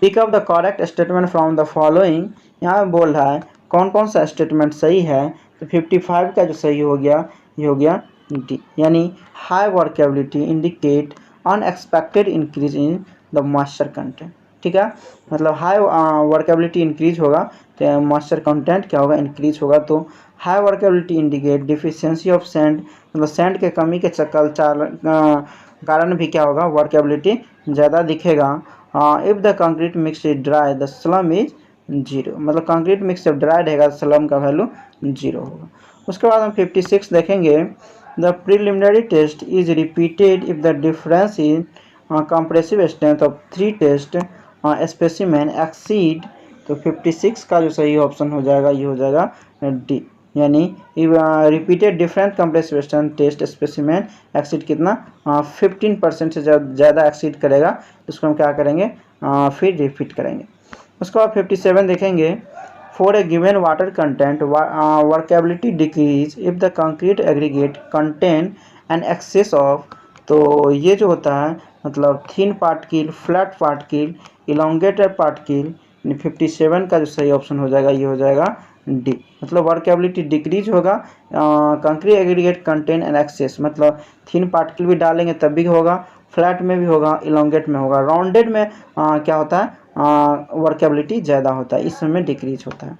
Speaker 1: pick up the correct statement from the following. यहाँ पे बोल रहा है कौन कौन सा स्टेटमेंट सही है, तो 55 का जो सही हो गया ये हो गया डी, यानी high workability indicate unexpected increase in the moisture content, ठीक है। मतलब हाई वर्केबिलिटी इंक्रीज होगा तो मॉइस्चर कंटेंट क्या होगा इंक्रीज होगा। तो high workability indicate deficiency of sand, मतलब सैंड के कमी के कारण भी क्या होगा वर्केबिलिटी ज़्यादा दिखेगा। If the concrete mix is dry the slum is 0, मतलब कंक्रीट मिक्स जब ड्राई रहेगा तो स्लम का वैल्यू 0 होगा। उसके बाद हम 56 देखेंगे, the preliminary test is repeated if the difference in compressive strength of 3 test specimen exceed. तो 56 का जो सही ऑप्शन हो जाएगा ये हो जाएगा डी, यानी repeated different compressive strength test specimen exceed कितना 15% से ज़्यादा एक्सीड करेगा, तो उसको हम क्या करेंगे फिर रिपीट करेंगे। उसके बाद 57 देखेंगे, for a given water content workability decrease if the concrete aggregate contain an excess of. तो ये जो होता है मतलब thin particle, flat particle, elongated particle, 57 का जो सही ऑप्शन हो जाएगा ये हो जाएगा डी, मतलब वर्केबिलिटी डिक्रीज होगा, concrete aggregate contain an excess, मतलब थिन पार्टिकल भी डालेंगे तब भी होगा, फ्लैट में भी होगा, इलोंगेट में होगा, राउंडेड में क्या होता है वर्केबिलिटी ज़्यादा होता है, इस समय डिक्रीज होता है।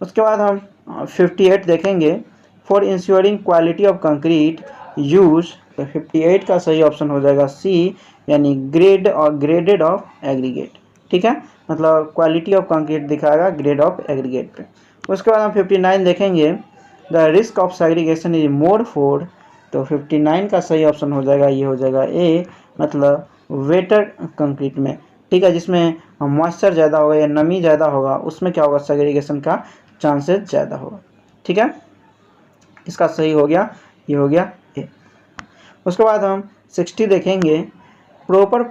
Speaker 1: उसके बाद हम 58 देखेंगे, for ensuring quality of concrete use. तो 58 का सही ऑप्शन हो जाएगा सी, यानी ग्रेड और ग्रेडेड ऑफ एग्रीगेट, ठीक है, मतलब क्वालिटी ऑफ कंक्रीट दिखाएगा ग्रेड ऑफ एग्रीगेट पे। उसके बाद हम 59 देखेंगे, the risk of segregation is more for. तो 59 का सही ऑप्शन हो जाएगा ये हो जाएगा ए, मतलब वेटर कंक्रीट में, ठीक है, जिसमें मॉइस्चर ज़्यादा होगा या नमी ज़्यादा होगा उसमें क्या होगा सेग्रीगेशन का चांसेस ज़्यादा होगा, ठीक है, इसका सही हो गया ये हो गया ए। उसके बाद हम 60 देखेंगे, प्रॉपर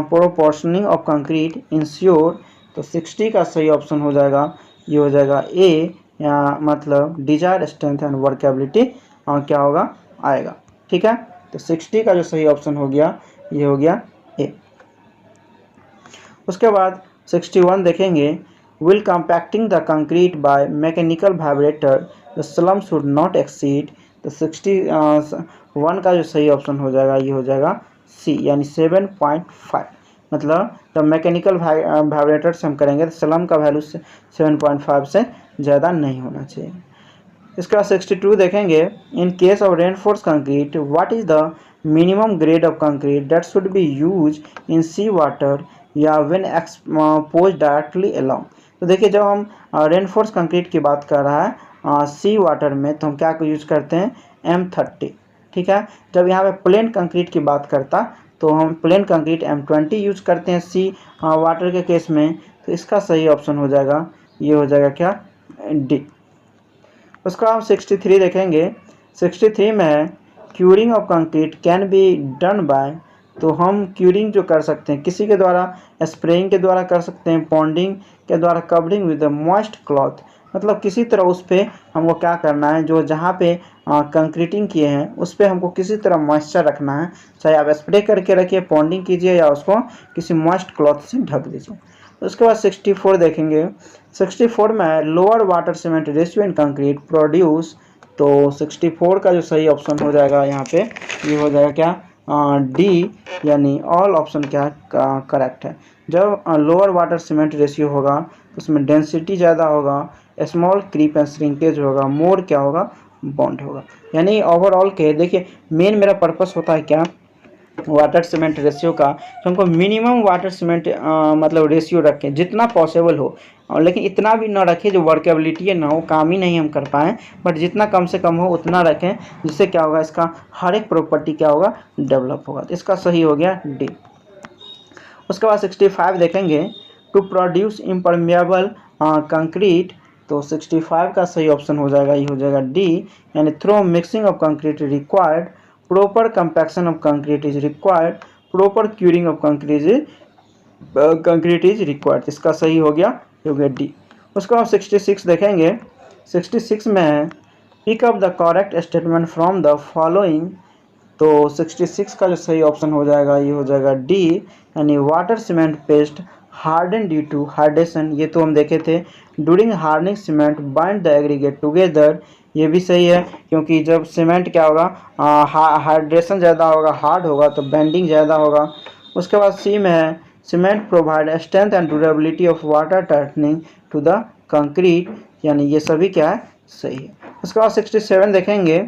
Speaker 1: प्रोपोर्शनिंग ऑफ कंक्रीट इंश्योर। तो 60 का सही ऑप्शन हो जाएगा ये हो जाएगा ए, या मतलब डिजायर स्ट्रेंथ एंड वर्केबिलिटी क्या होगा आएगा, ठीक है, तो 60 का जो सही ऑप्शन हो गया ये हो गया ए। उसके बाद 61 देखेंगे, will compacting the concrete by mechanical vibrator the slum should not exceed. तो 61 का जो सही ऑप्शन हो जाएगा ये हो जाएगा सी, यानी 7.5, मतलब जब मैकेनिकल वाइब्रेटर से हम करेंगे तो स्लम का वैल्यू 7.5 से ज़्यादा नहीं होना चाहिए। इसके बाद 62 देखेंगे, in case of reinforce concrete what is the minimum grade of concrete that should be use in sea water या व्हेन एक्सपोज डायरेक्टली अलोंग। तो देखिए जब हम रेनफोर्स कंक्रीट की बात कर रहा है सी वाटर में तो हम क्या यूज करते हैं M30, ठीक है, जब यहाँ पे प्लेन कंक्रीट की बात करता तो हम प्लेन कंक्रीट M20 यूज करते हैं सी वाटर के केस में, तो इसका सही ऑप्शन हो जाएगा ये हो जाएगा क्या डी। उसका हम 63 देखेंगे, 63 में है curing of concrete can be done by. तो हम क्यूरिंग जो कर सकते हैं किसी के द्वारा, स्प्रेइंग के द्वारा कर सकते हैं, पॉन्डिंग के द्वारा, कवरिंग विद मॉइस्ट क्लॉथ, मतलब किसी तरह उस पर हमको क्या करना है, जो जहाँ पे कंक्रीटिंग किए हैं उस पर हमको किसी तरह मॉइस्चर रखना है, चाहे आप स्प्रे करके रखिए, पॉन्डिंग कीजिए या उसको किसी मॉइस्ट क्लॉथ से ढक दीजिए। उसके बाद 64 देखेंगे, 64 में lower water cement ratio in concrete produce. तो 64 का जो सही ऑप्शन हो जाएगा यहाँ पे ये हो जाएगा क्या डी, यानी ऑल ऑप्शन क्या करेक्ट है। जब लोअर वाटर सीमेंट रेशियो होगा उसमें डेंसिटी ज़्यादा होगा, स्मॉल क्रीप एंड श्रिंकेज होगा, मोर क्या होगा बॉन्ड होगा, यानी ओवरऑल के देखिए मेन मेरा पर्पस होता है क्या वाटर सीमेंट रेशियो का, तो हमको मिनिमम वाटर सीमेंट मतलब रेशियो रखें जितना पॉसिबल हो, और लेकिन इतना भी ना रखें जो वर्केबिलिटी ना हो, काम ही नहीं हम कर पाएँ, बट जितना कम से कम हो उतना रखें, जिससे क्या होगा इसका हर एक प्रॉपर्टी क्या होगा डेवलप होगा। तो इसका सही हो गया डी। उसके बाद 65 देखेंगे, टू प्रोड्यूस इम्परमेबल कंक्रीट। तो 65 का सही ऑप्शन हो जाएगा ये हो जाएगा डी, यानी thorough mixing of concrete required, proper compaction of concrete is required, proper curing of concrete is required। इसका सही हो गया डी। उसके बाद 66 देखेंगे, 66 में है pick up the correct statement from the following. तो 66 का जो सही ऑप्शन हो जाएगा ये हो जाएगा डी, यानी water cement paste harden due to hydration, ये तो हम देखे थे, during hardening cement bind the aggregate together, ये भी सही है क्योंकि जब सीमेंट क्या होगा हाइड्रेशन ज़्यादा होगा, हार्ड होगा तो बेंडिंग ज़्यादा होगा। उसके बाद सी में है cement provide strength and durability of water tightening to the concrete, यानी ये सभी क्या है सही है। उसके बाद 67 देखेंगे,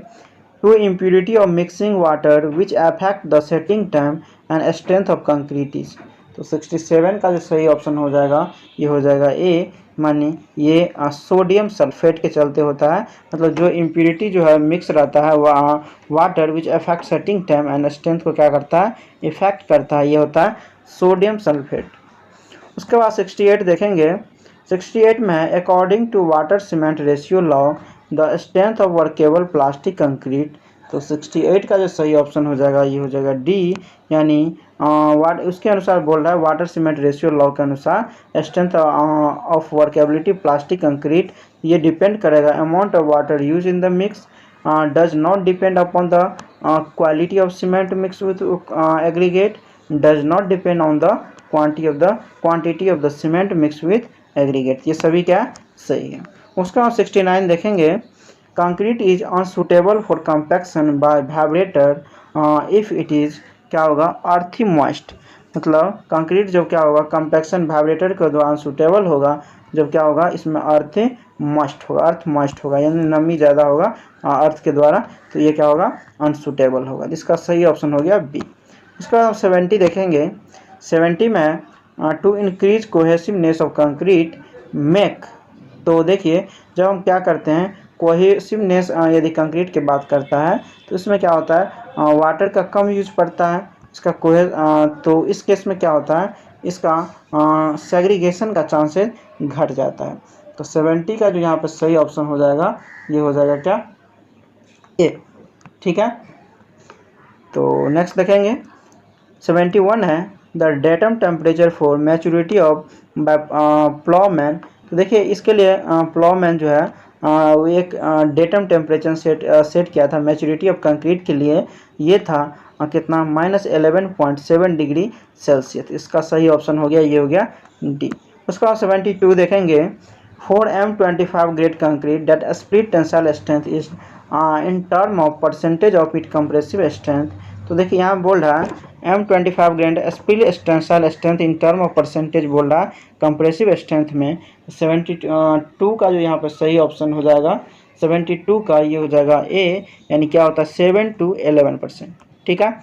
Speaker 1: to impurity of mixing water which affect the setting time and strength of concrete is. तो 67 का जो सही ऑप्शन हो जाएगा ये हो जाएगा ए, माने ये सोडियम सल्फेट के चलते होता है, मतलब जो इम्प्यूरिटी जो है मिक्स रहता है वह water which affect setting time and strength को क्या करता है, इफेक्ट करता है, ये होता है सोडियम सल्फेट। उसके बाद 68 देखेंगे। 68 में according to water cement ratio law the strength of workable plastic concrete, तो 68 का जो सही ऑप्शन हो जाएगा ये हो जाएगा डी, यानी वाट उसके अनुसार बोल रहा है वाटर सीमेंट रेशियो लॉ के अनुसार strength of workability plastic concrete ये डिपेंड करेगा amount of water use in the mix, does not depend upon the quality of cement mix with aggregate, does not depend on the quantity of the cement mix with aggregate, ये सभी क्या सही है। उसके बाद 69 देखेंगे। Concrete is unsuitable for compaction by vibrator if it is क्या होगा, अर्थी मॉइस्ट, मतलब कंक्रीट जब क्या होगा कंपैक्शन वाइब्रेटर के द्वारा अनसूटेबल होगा जब क्या होगा इसमें अर्थ मॉइस्ट होगा यानी नमी ज़्यादा होगा अर्थ के द्वारा, तो ये क्या होगा अनसूटेबल होगा, जिसका सही ऑप्शन हो गया बी। इसका 70 देखेंगे। 70 में to increase cohesiveness of concrete make, तो देखिए जब हम क्या करते हैं कोहेसिवनेस यदि कंक्रीट की बात करता है तो इसमें क्या होता है वाटर का कम यूज पड़ता है, इसका तो इस केस में क्या होता है इसका सेग्रीगेशन का चांसेस घट जाता है, तो 70 का जो यहाँ पर सही ऑप्शन हो जाएगा ये हो जाएगा क्या ए, ठीक है। तो नेक्स्ट देखेंगे 71 है the datum temperature for maturity of Plowman, तो देखिए इसके लिए प्लॉमैन जो है वो एक डेटम टेम्परेचर सेट किया था मैच्योरिटी ऑफ कंक्रीट के लिए, ये था कितना -11.7 डिग्री सेल्सियस, इसका सही ऑप्शन हो गया ये हो गया डी। उसके बाद 72 देखेंगे। 4M25 grade concrete that split tensile strength is in term of percentage of it compressive strength, तो देखिए यहाँ बोल रहा है M25 grade split tensile strength in term of percentage बोल रहा है कंप्रेसिव स्ट्रेंथ में, 72 का जो यहाँ पर सही ऑप्शन हो जाएगा 72 का ये हो जाएगा ए, यानी क्या होता है 7 to 11%, ठीक है।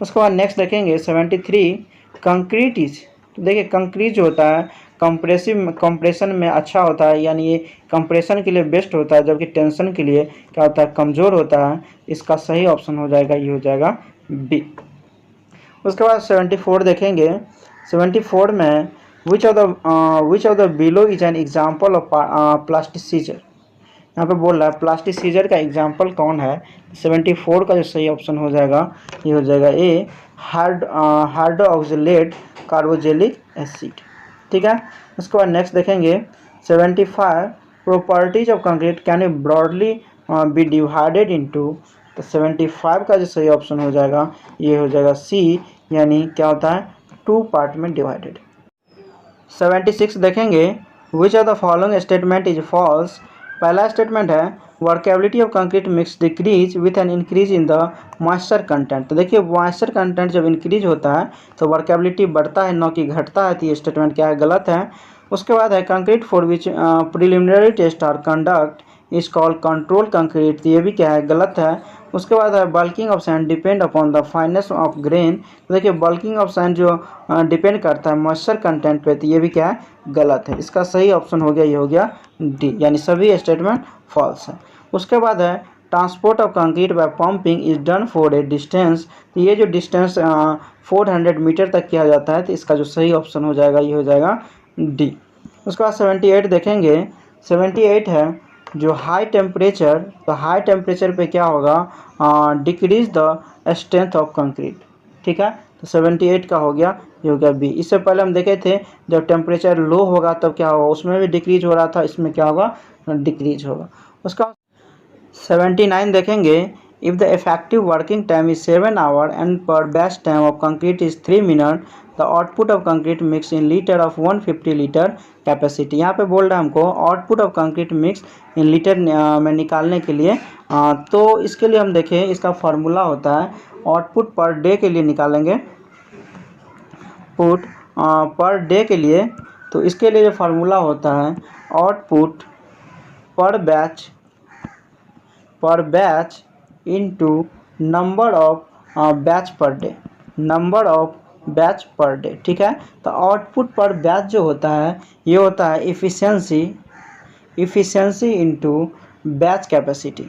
Speaker 1: उसके बाद नेक्स्ट देखेंगे 73 कंक्रीट इज, तो देखिए कंक्रीट जो होता है कंप्रेशन में अच्छा होता है, यानी ये कंप्रेशन के लिए बेस्ट होता है, जबकि टेंशन के लिए क्या होता है कमज़ोर होता है, इसका सही ऑप्शन हो जाएगा ये हो जाएगा बी। उसके बाद 74 देखेंगे। 74 में which of the below is an example of plasticiser, यहाँ पे बोल रहा है प्लास्टिसीजर का एग्जाम्पल कौन है, 74 का जो सही ऑप्शन हो जाएगा ये हो जाएगा ए हाइड्रोक्सिलेट कार्बोजेलिक एसिड, ठीक है। उसके बाद नेक्स्ट देखेंगे 75 properties of concrete can be broadly be divided into, तो 75 का जो सही ऑप्शन हो जाएगा ये हो जाएगा सी, यानी क्या होता है 2 पार्ट में डिवाइडेड। 76 देखेंगे which of the following statement is false, पहला स्टेटमेंट है workability of concrete mix decrease with an increase in the moisture content, तो देखिए मॉइस्चर कंटेंट जब इंक्रीज होता है तो वर्केबिलिटी बढ़ता है न कि घटता है, तो ये स्टेटमेंट क्या है गलत है। उसके बाद है concrete for which preliminary test are conduct is called control concrete, ये भी क्या है गलत है। उसके बाद है bulking of sand depend upon the fineness of grain, तो देखिए बल्किंग ऑफ सैंड जो डिपेंड करता है मॉइस्चर कंटेंट पे, तो ये भी क्या है गलत है, इसका सही ऑप्शन हो गया ये हो गया डी, यानी सभी स्टेटमेंट फॉल्स है। उसके बाद है transport of concrete by pumping is done for a distance, तो ये जो डिस्टेंस 400 मीटर तक किया जाता है, तो इसका जो सही ऑप्शन हो जाएगा ये हो जाएगा डी। उसके बाद 78 देखेंगे। 78 है जो हाई टेम्परेचर, तो हाई टेम्परेचर पे क्या होगा decrease the strength of concrete, ठीक है, तो 78 का हो गया ये हो गया बी। इससे पहले हम देखे थे जब टेम्परेचर लो होगा तब क्या होगा उसमें भी डिक्रीज हो रहा था, इसमें क्या होगा डिक्रीज होगा। उसका 79 देखेंगे। If the effective working time is 7 hour and per batch time of concrete is 3 minute, the output of concrete mix in litre of 150 litre capacity, यहाँ पे बोल रहा है हमको output of concrete mix in litre में निकालने के लिए, तो इसके लिए हम देखें इसका फार्मूला होता है आउटपुट पर डे के लिए निकालेंगे पुट पर डे के लिए, तो इसके लिए जो फार्मूला होता है आउटपुट पर batch into number of batch per day, number of batch per day. ठीक है, तो आउटपुट पर बैच जो होता है ये होता है इफ़िशियंसी इनटू बैच कैपेसिटी।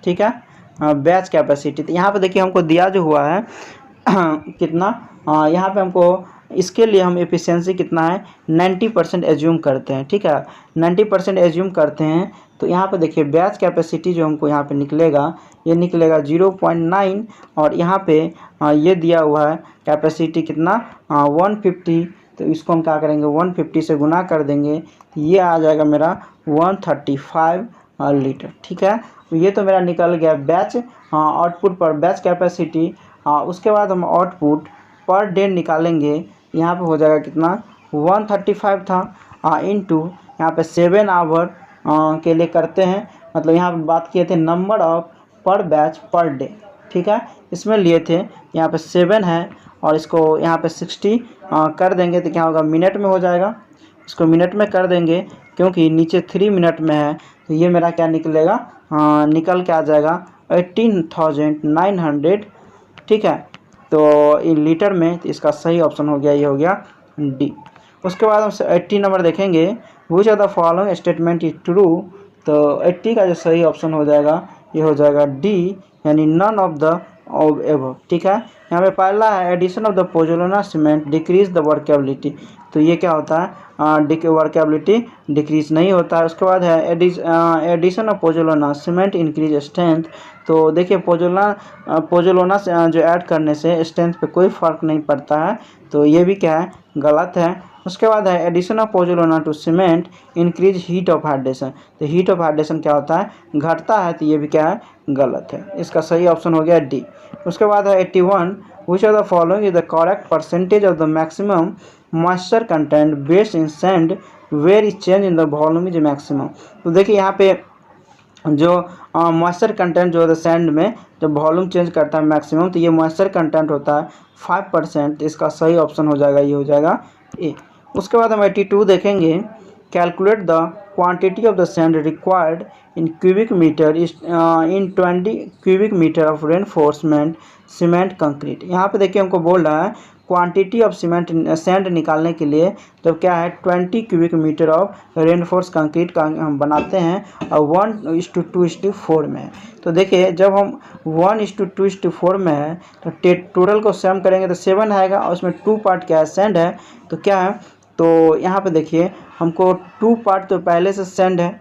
Speaker 1: ठीक है, बैच कैपेसिटी। तो यहाँ पे देखिए हमको दिया जो हुआ है कितना, यहाँ पे हमको इसके लिए हम एफिशिएंसी कितना है 90% एज्यूम करते हैं। ठीक है, 90% एज्यूम करते हैं। तो यहाँ पे देखिए बैच कैपेसिटी जो हमको यहाँ पे निकलेगा ये निकलेगा 0.9 और यहाँ पे ये दिया हुआ है कैपेसिटी कितना 150। तो इसको हम क्या करेंगे 150 से गुना कर देंगे, ये आ जाएगा मेरा 135 लीटर। ठीक है, ये तो मेरा निकल गया बैच आउटपुट पर बैच कैपेसिटी। उसके बाद हम आउटपुट पर डे निकालेंगे, यहाँ पे हो जाएगा कितना 135 था इनटू यहाँ पे 7 आवर के लिए करते हैं, मतलब यहाँ पे बात किए थे नंबर ऑफ पर बैच पर डे। ठीक है, इसमें लिए थे यहाँ पे 7 है और इसको यहाँ पे 60 कर देंगे तो क्या होगा मिनट में हो जाएगा। इसको मिनट में कर देंगे क्योंकि नीचे 3 मिनट में है, तो ये मेरा क्या निकलेगा निकल के आ जाएगा 18,900। ठीक है, तो इन लीटर में, तो इसका सही ऑप्शन हो गया, ये हो गया डी। उसके बाद हम 80 नंबर देखेंगे, which of the following statement is true. तो 80 का जो सही ऑप्शन हो जाएगा ये हो जाएगा डी, यानी नन ऑफ द एबव। ठीक है, यहाँ पे पहला है addition of the pozzolana cement decrease the workability. तो ये क्या होता है वर्केबिलिटी डिक्रीज नहीं होता है। उसके बाद है addition of pozzolana cement increase strength. तो देखिए पोजोलाना जो ऐड करने से स्ट्रेंथ पे कोई फ़र्क नहीं पड़ता है, तो ये भी क्या है गलत है। उसके बाद है addition of pozzolana to cement increase heat of hydration. तो हीट ऑफ हाइड्रेशन क्या होता है घटता है, तो ये भी क्या है गलत है। इसका सही ऑप्शन हो गया डी। उसके बाद है 81, which of the following is the correct percentage of the maximum moisture content based in sand where is change in the volume is maximum. तो देखिए यहाँ पे जो मॉइस्चर कंटेंट जो है सैंड में जब वॉल्यूम चेंज करता है मैक्सिमम, तो ये मॉइस्चर कंटेंट होता है 5%। इसका सही ऑप्शन हो जाएगा, ये हो जाएगा ए। उसके बाद हम 82 देखेंगे, calculate the quantity of the sand required in cubic metre in 20 cubic metre of reinforcement cement concrete. यहाँ पे देखिए हमको बोल रहा है क्वांटिटी ऑफ सीमेंट सैंड निकालने के लिए जब क्या है 20 cubic metre of reinforce concrete का हम बनाते हैं और 1:2:4 में है। तो देखिए जब हम 1:2:4 में है तो टोटल को सेम करेंगे तो 7 आएगा और उसमें 2 पार्ट क्या है सैंड है। तो क्या है, तो यहाँ पे देखिए हमको 2 पार्ट तो पहले से सैंड है,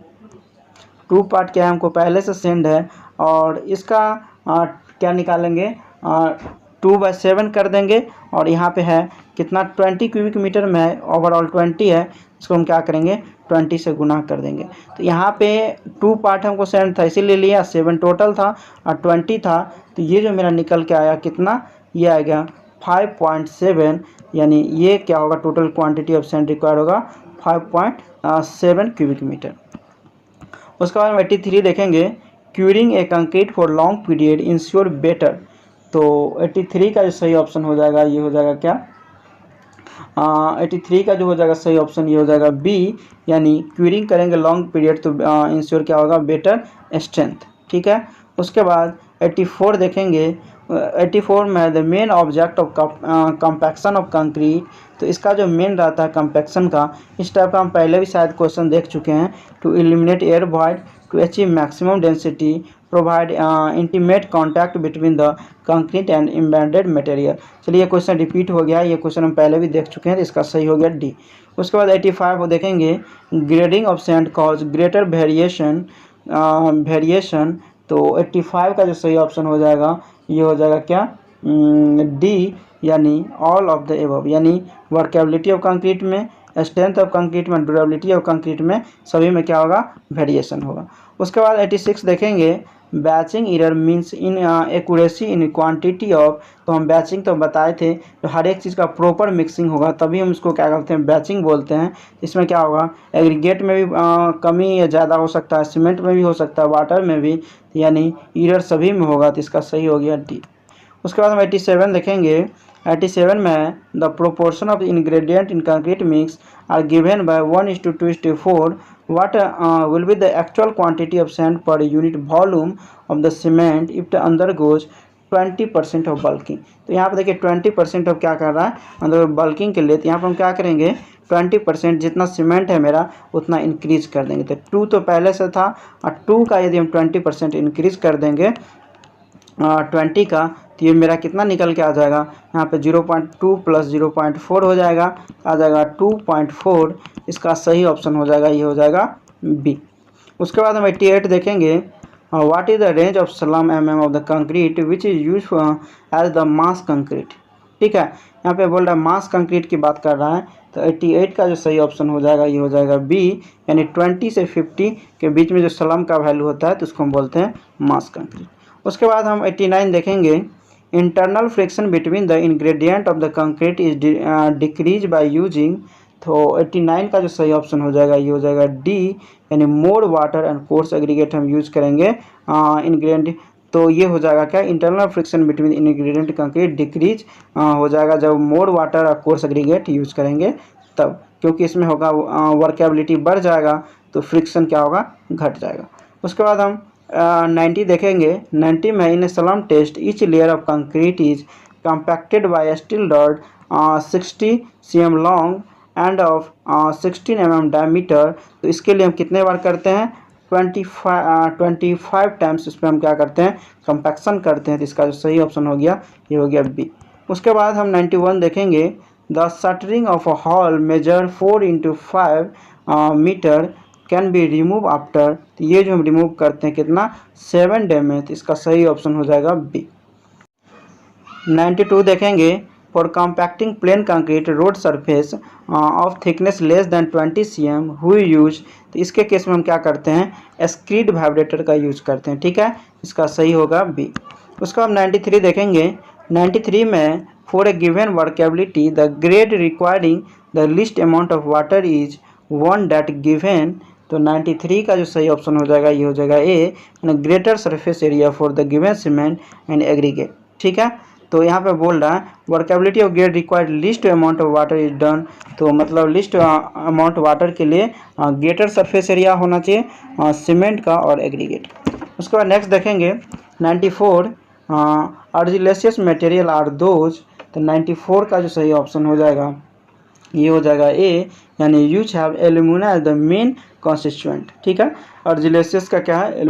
Speaker 1: 2 पार्ट क्या है हमको पहले से सैंड है और इसका क्या निकालेंगे 2/7 कर देंगे और यहाँ पे है कितना 20 क्यूबिक मीटर में है, ओवरऑल 20 है, इसको हम क्या करेंगे 20 से गुना कर देंगे। तो यहाँ पे 2 पार्ट हमको सैंड था इसीलिए लिया, 7 टोटल था और 20 था, तो ये जो मेरा निकल के आया कितना, ये आ गया 5.7, यानी ये क्या होगा total quantity of sand required होगा 5.7 क्यूबिक मीटर। उसके बाद हम 83 देखेंगे, curing A concrete for long period ensure better. तो 83 का जो सही ऑप्शन हो जाएगा ये हो जाएगा क्या 83 का जो हो जाएगा सही ऑप्शन ये हो जाएगा बी, यानी क्यूरिंग करेंगे लॉन्ग पीरियड तो इंश्योर क्या होगा बेटर स्ट्रेंथ। ठीक है, उसके बाद 84 देखेंगे, 84 में the main object of compaction of concrete. तो इसका जो मेन रहता है कंपैक्शन का, इस टाइप का हम पहले भी शायद क्वेश्चन देख चुके हैं। To eliminate air void to achieve maximum density provide intimate contact between the concrete and embedded material. चलिए ये क्वेश्चन रिपीट हो गया, ये क्वेश्चन हम पहले भी देख चुके हैं, तो इसका सही हो गया डी। उसके बाद 85 को देखेंगे, grading of sand cause greater variation. तो 85 का जो सही ऑप्शन हो जाएगा ये हो जाएगा क्या डी, यानी ऑल ऑफ द एबव, यानी वर्केबिलिटी ऑफ कंक्रीट में, स्ट्रेंथ ऑफ कंक्रीट में, ड्यूरेबिलिटी ऑफ कंक्रीट में, सभी में क्या होगा वेरिएशन होगा। उसके बाद 86 देखेंगे, batching error means inaccuracy in quantity of. तो हम बैचिंग तो बताए थे, तो हर एक चीज़ का प्रॉपर मिक्सिंग होगा तभी हम इसको क्या करते हैं बैचिंग बोलते हैं। इसमें क्या होगा एग्रीगेट में भी कमी या ज़्यादा हो सकता है, सीमेंट में भी हो सकता है, वाटर में भी, यानी एरर सभी में होगा, तो इसका सही हो गया डी। उसके बाद हम 87 देखेंगे, 87 में the proportion of ingredient in concrete mix are given by 1:2:4 what will be the actual quantity of sand per unit volume of the cement if it undergoes 20% of bulking. तो यहाँ पर देखिए 20% ऑफ क्या कर रहा है, मतलब बल्किंग के लिए। तो यहाँ पर हम क्या करेंगे, 20% जितना सीमेंट है मेरा उतना इंक्रीज कर देंगे। तो 2 तो पहले से था, और 2 का यदि हम 20% इंक्रीज कर देंगे 20 का, तो ये मेरा कितना निकल के आ जाएगा, यहाँ पे 0.2 प्लस 0.4 हो जाएगा, आ जाएगा 2.4। इसका सही ऑप्शन हो जाएगा, ये हो जाएगा बी। उसके बाद हम 88 देखेंगे, what is the range of slump of the concrete which is use as the mass concrete. ठीक है, यहाँ पे बोल रहा है मास कंक्रीट की बात कर रहा है। तो 88 का जो सही ऑप्शन हो जाएगा, ये हो जाएगा बी, यानी 20 से 50 के बीच में जो स्लम का वैल्यू होता है तो उसको हम बोलते हैं मास कंक्रीट। उसके बाद हम 89 देखेंगे, internal friction between the ingredient of the concrete is decrease by using. तो 89 का जो सही ऑप्शन हो जाएगा, ये हो जाएगा डी, यानी more water and coarse aggregate हम यूज करेंगे इंग्रेडिएंट। तो ये हो जाएगा क्या, internal friction between ingredient concrete decrease हो जाएगा जब मोर वाटर और कोर्स एग्रीगेट यूज करेंगे तब, क्योंकि इसमें होगा वर्केबिलिटी बढ़ जाएगा तो फ्रिक्शन क्या होगा, घट जाएगा। उसके बाद हम 90 देखेंगे, 90 में in slump test each layer of concrete is compacted by steel rod 60 cm long and of 16 mm diameter. तो इसके लिए हम कितने बार करते हैं, 25 टाइम्स इस पर हम क्या करते हैं, कंपैक्शन करते हैं। तो इसका जो सही ऑप्शन हो गया, ये हो गया बी। उसके बाद हम 91 देखेंगे, the shuttering of a hall measure 4 × 5 metre can be remove after. तो ये जो हम रिमूव करते हैं कितना, 7 डे में। तो इसका सही ऑप्शन हो जाएगा बी। 92 देखेंगे, for compacting plane concrete road surface of thickness less than 20 cm who use. तो इसके केस में हम क्या करते हैं, स्क्रीड वाइब्रेटर का यूज करते हैं। ठीक है, इसका सही होगा बी। उसका हम 93 देखेंगे, 93 में for a given workability the grade requiring the least amount of water is one that given. तो 93 का जो सही ऑप्शन हो जाएगा, ये हो जाएगा A, greater surface area for the given cement and aggregate. ठीक है, तो यहाँ पे बोल रहा है workability of grade required least amount of water is done. तो मतलब लिस्ट अमाउंट वाटर के लिए ग्रेटर सरफेस एरिया होना चाहिए सीमेंट का और एग्रीगेट। उसके बाद नेक्स्ट देखेंगे 94, अर्जिलेसियस मटेरियल आर दोज। तो 94 का जो सही ऑप्शन हो जाएगा, ये हो जाएगा ए, यानी use have alumina as the main constituent. ठीक है, अर्जिलेसियस का क्या है,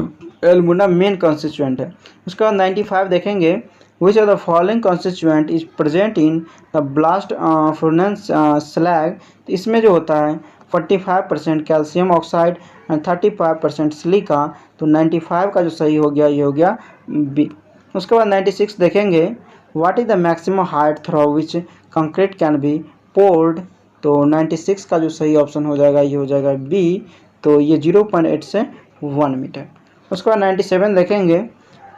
Speaker 1: एल्यूमिना मेन कॉन्स्टिट्यूएंट है। उसके बाद 95 देखेंगे, which of the following constituent is present in the blast furnace slag। तो इसमें जो होता है 45% कैल्शियम ऑक्साइड एंड 35% सिलिका। तो 95 का जो सही हो गया, ये हो गया बी। उसके बाद 96 देखेंगे, what is the maximum height through which concrete can be poured. तो 96 का जो सही ऑप्शन हो जाएगा, ये हो जाएगा बी। तो ये 0.8 से 1 मीटर। उसके बाद 97 देखेंगे,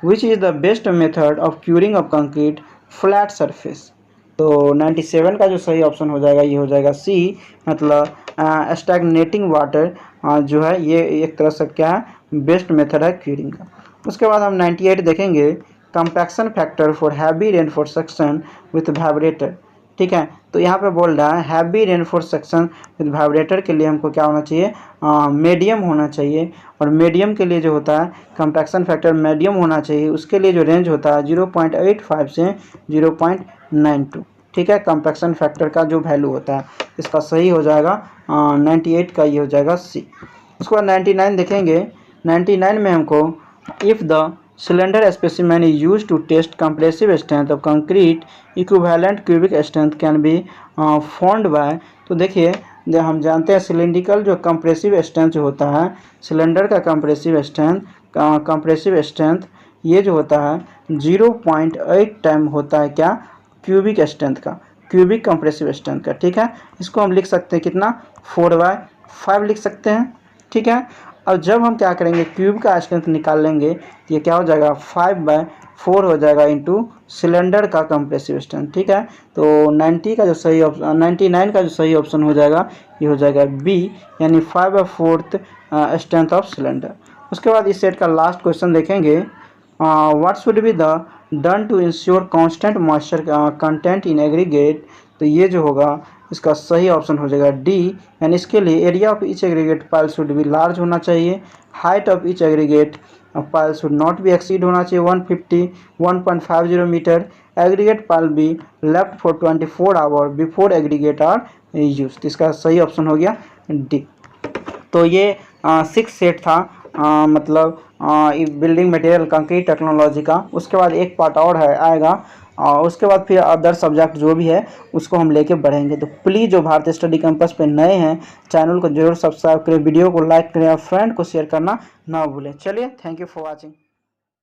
Speaker 1: which is the best method of curing of concrete flat surface. तो 97 का जो सही ऑप्शन हो जाएगा, ये हो जाएगा सी, मतलब स्टैग्नेटिंग वाटर जो है ये एक तरह से क्या है, बेस्ट मेथड है क्यूरिंग का। उसके बाद हम 98 देखेंगे, compaction factor for heavy reinforce section with vibrator. ठीक है, तो यहाँ पे बोल रहा है heavy reinforce section with vibrator के लिए हमको क्या होना चाहिए, मीडियम होना चाहिए। और मीडियम के लिए जो होता है कंपैक्शन फैक्टर मीडियम होना चाहिए, उसके लिए जो रेंज होता है 0.85 से 0.92। ठीक है, कंपैक्शन फैक्टर का जो वैल्यू होता है, इसका सही हो जाएगा 98 का, ये हो जाएगा सी। उसके बाद 99 देखेंगे, 99 में हमको if the cylinder specimen is use to test compressive strength of concrete equivalent cubic strength can be found by. तो देखिए हम जानते हैं सिलेंड्रिकल जो कंप्रेसिव स्ट्रेंथ जो होता है, सिलेंडर का कंप्रेसिव स्ट्रेंथ ये जो होता है 0.8 टाइम होता है क्या, क्यूबिक स्ट्रेंथ का, क्यूबिक कंप्रेसिव स्ट्रेंथ का। ठीक है, इसको हम लिख सकते हैं कितना, 4/5 लिख सकते हैं। ठीक है, अब जब हम क्या करेंगे, क्यूब का स्ट्रेंथ निकाल लेंगे तो ये क्या हो जाएगा, 5/4 हो जाएगा इंटू सिलेंडर का कंप्रेसिव स्ट्रेंथ। ठीक है, तो 90 का जो सही ऑप्शन, 99 का जो सही ऑप्शन हो जाएगा, ये हो जाएगा बी, यानी 5/4 स्ट्रेंथ ऑफ सिलेंडर। उसके बाद इस सेट का लास्ट क्वेश्चन देखेंगे, what should be the done to ensure constant moisture content in aggregate. तो ये जो होगा इसका सही ऑप्शन हो जाएगा डी, यानी इसके लिए area of each aggregate pile should be large होना चाहिए, height of each aggregate pile should not be exceed होना चाहिए 150 metre. Aggregate pile be left for 24 hour before aggregate are use. इसका सही ऑप्शन हो गया डी। तो ये 6 सेट था मतलब बिल्डिंग मटेरियल कंक्रीट टेक्नोलॉजी का। उसके बाद एक पार्ट और है आएगा और उसके बाद फिर अदर सब्जेक्ट जो भी है उसको हम लेके बढ़ेंगे। तो प्लीज़ जो भारतीय स्टडी कैंपस पे नए हैं चैनल को जरूर सब्सक्राइब करें, वीडियो को लाइक करें और फ्रेंड को शेयर करना ना भूलें। चलिए, थैंक यू फॉर वॉचिंग।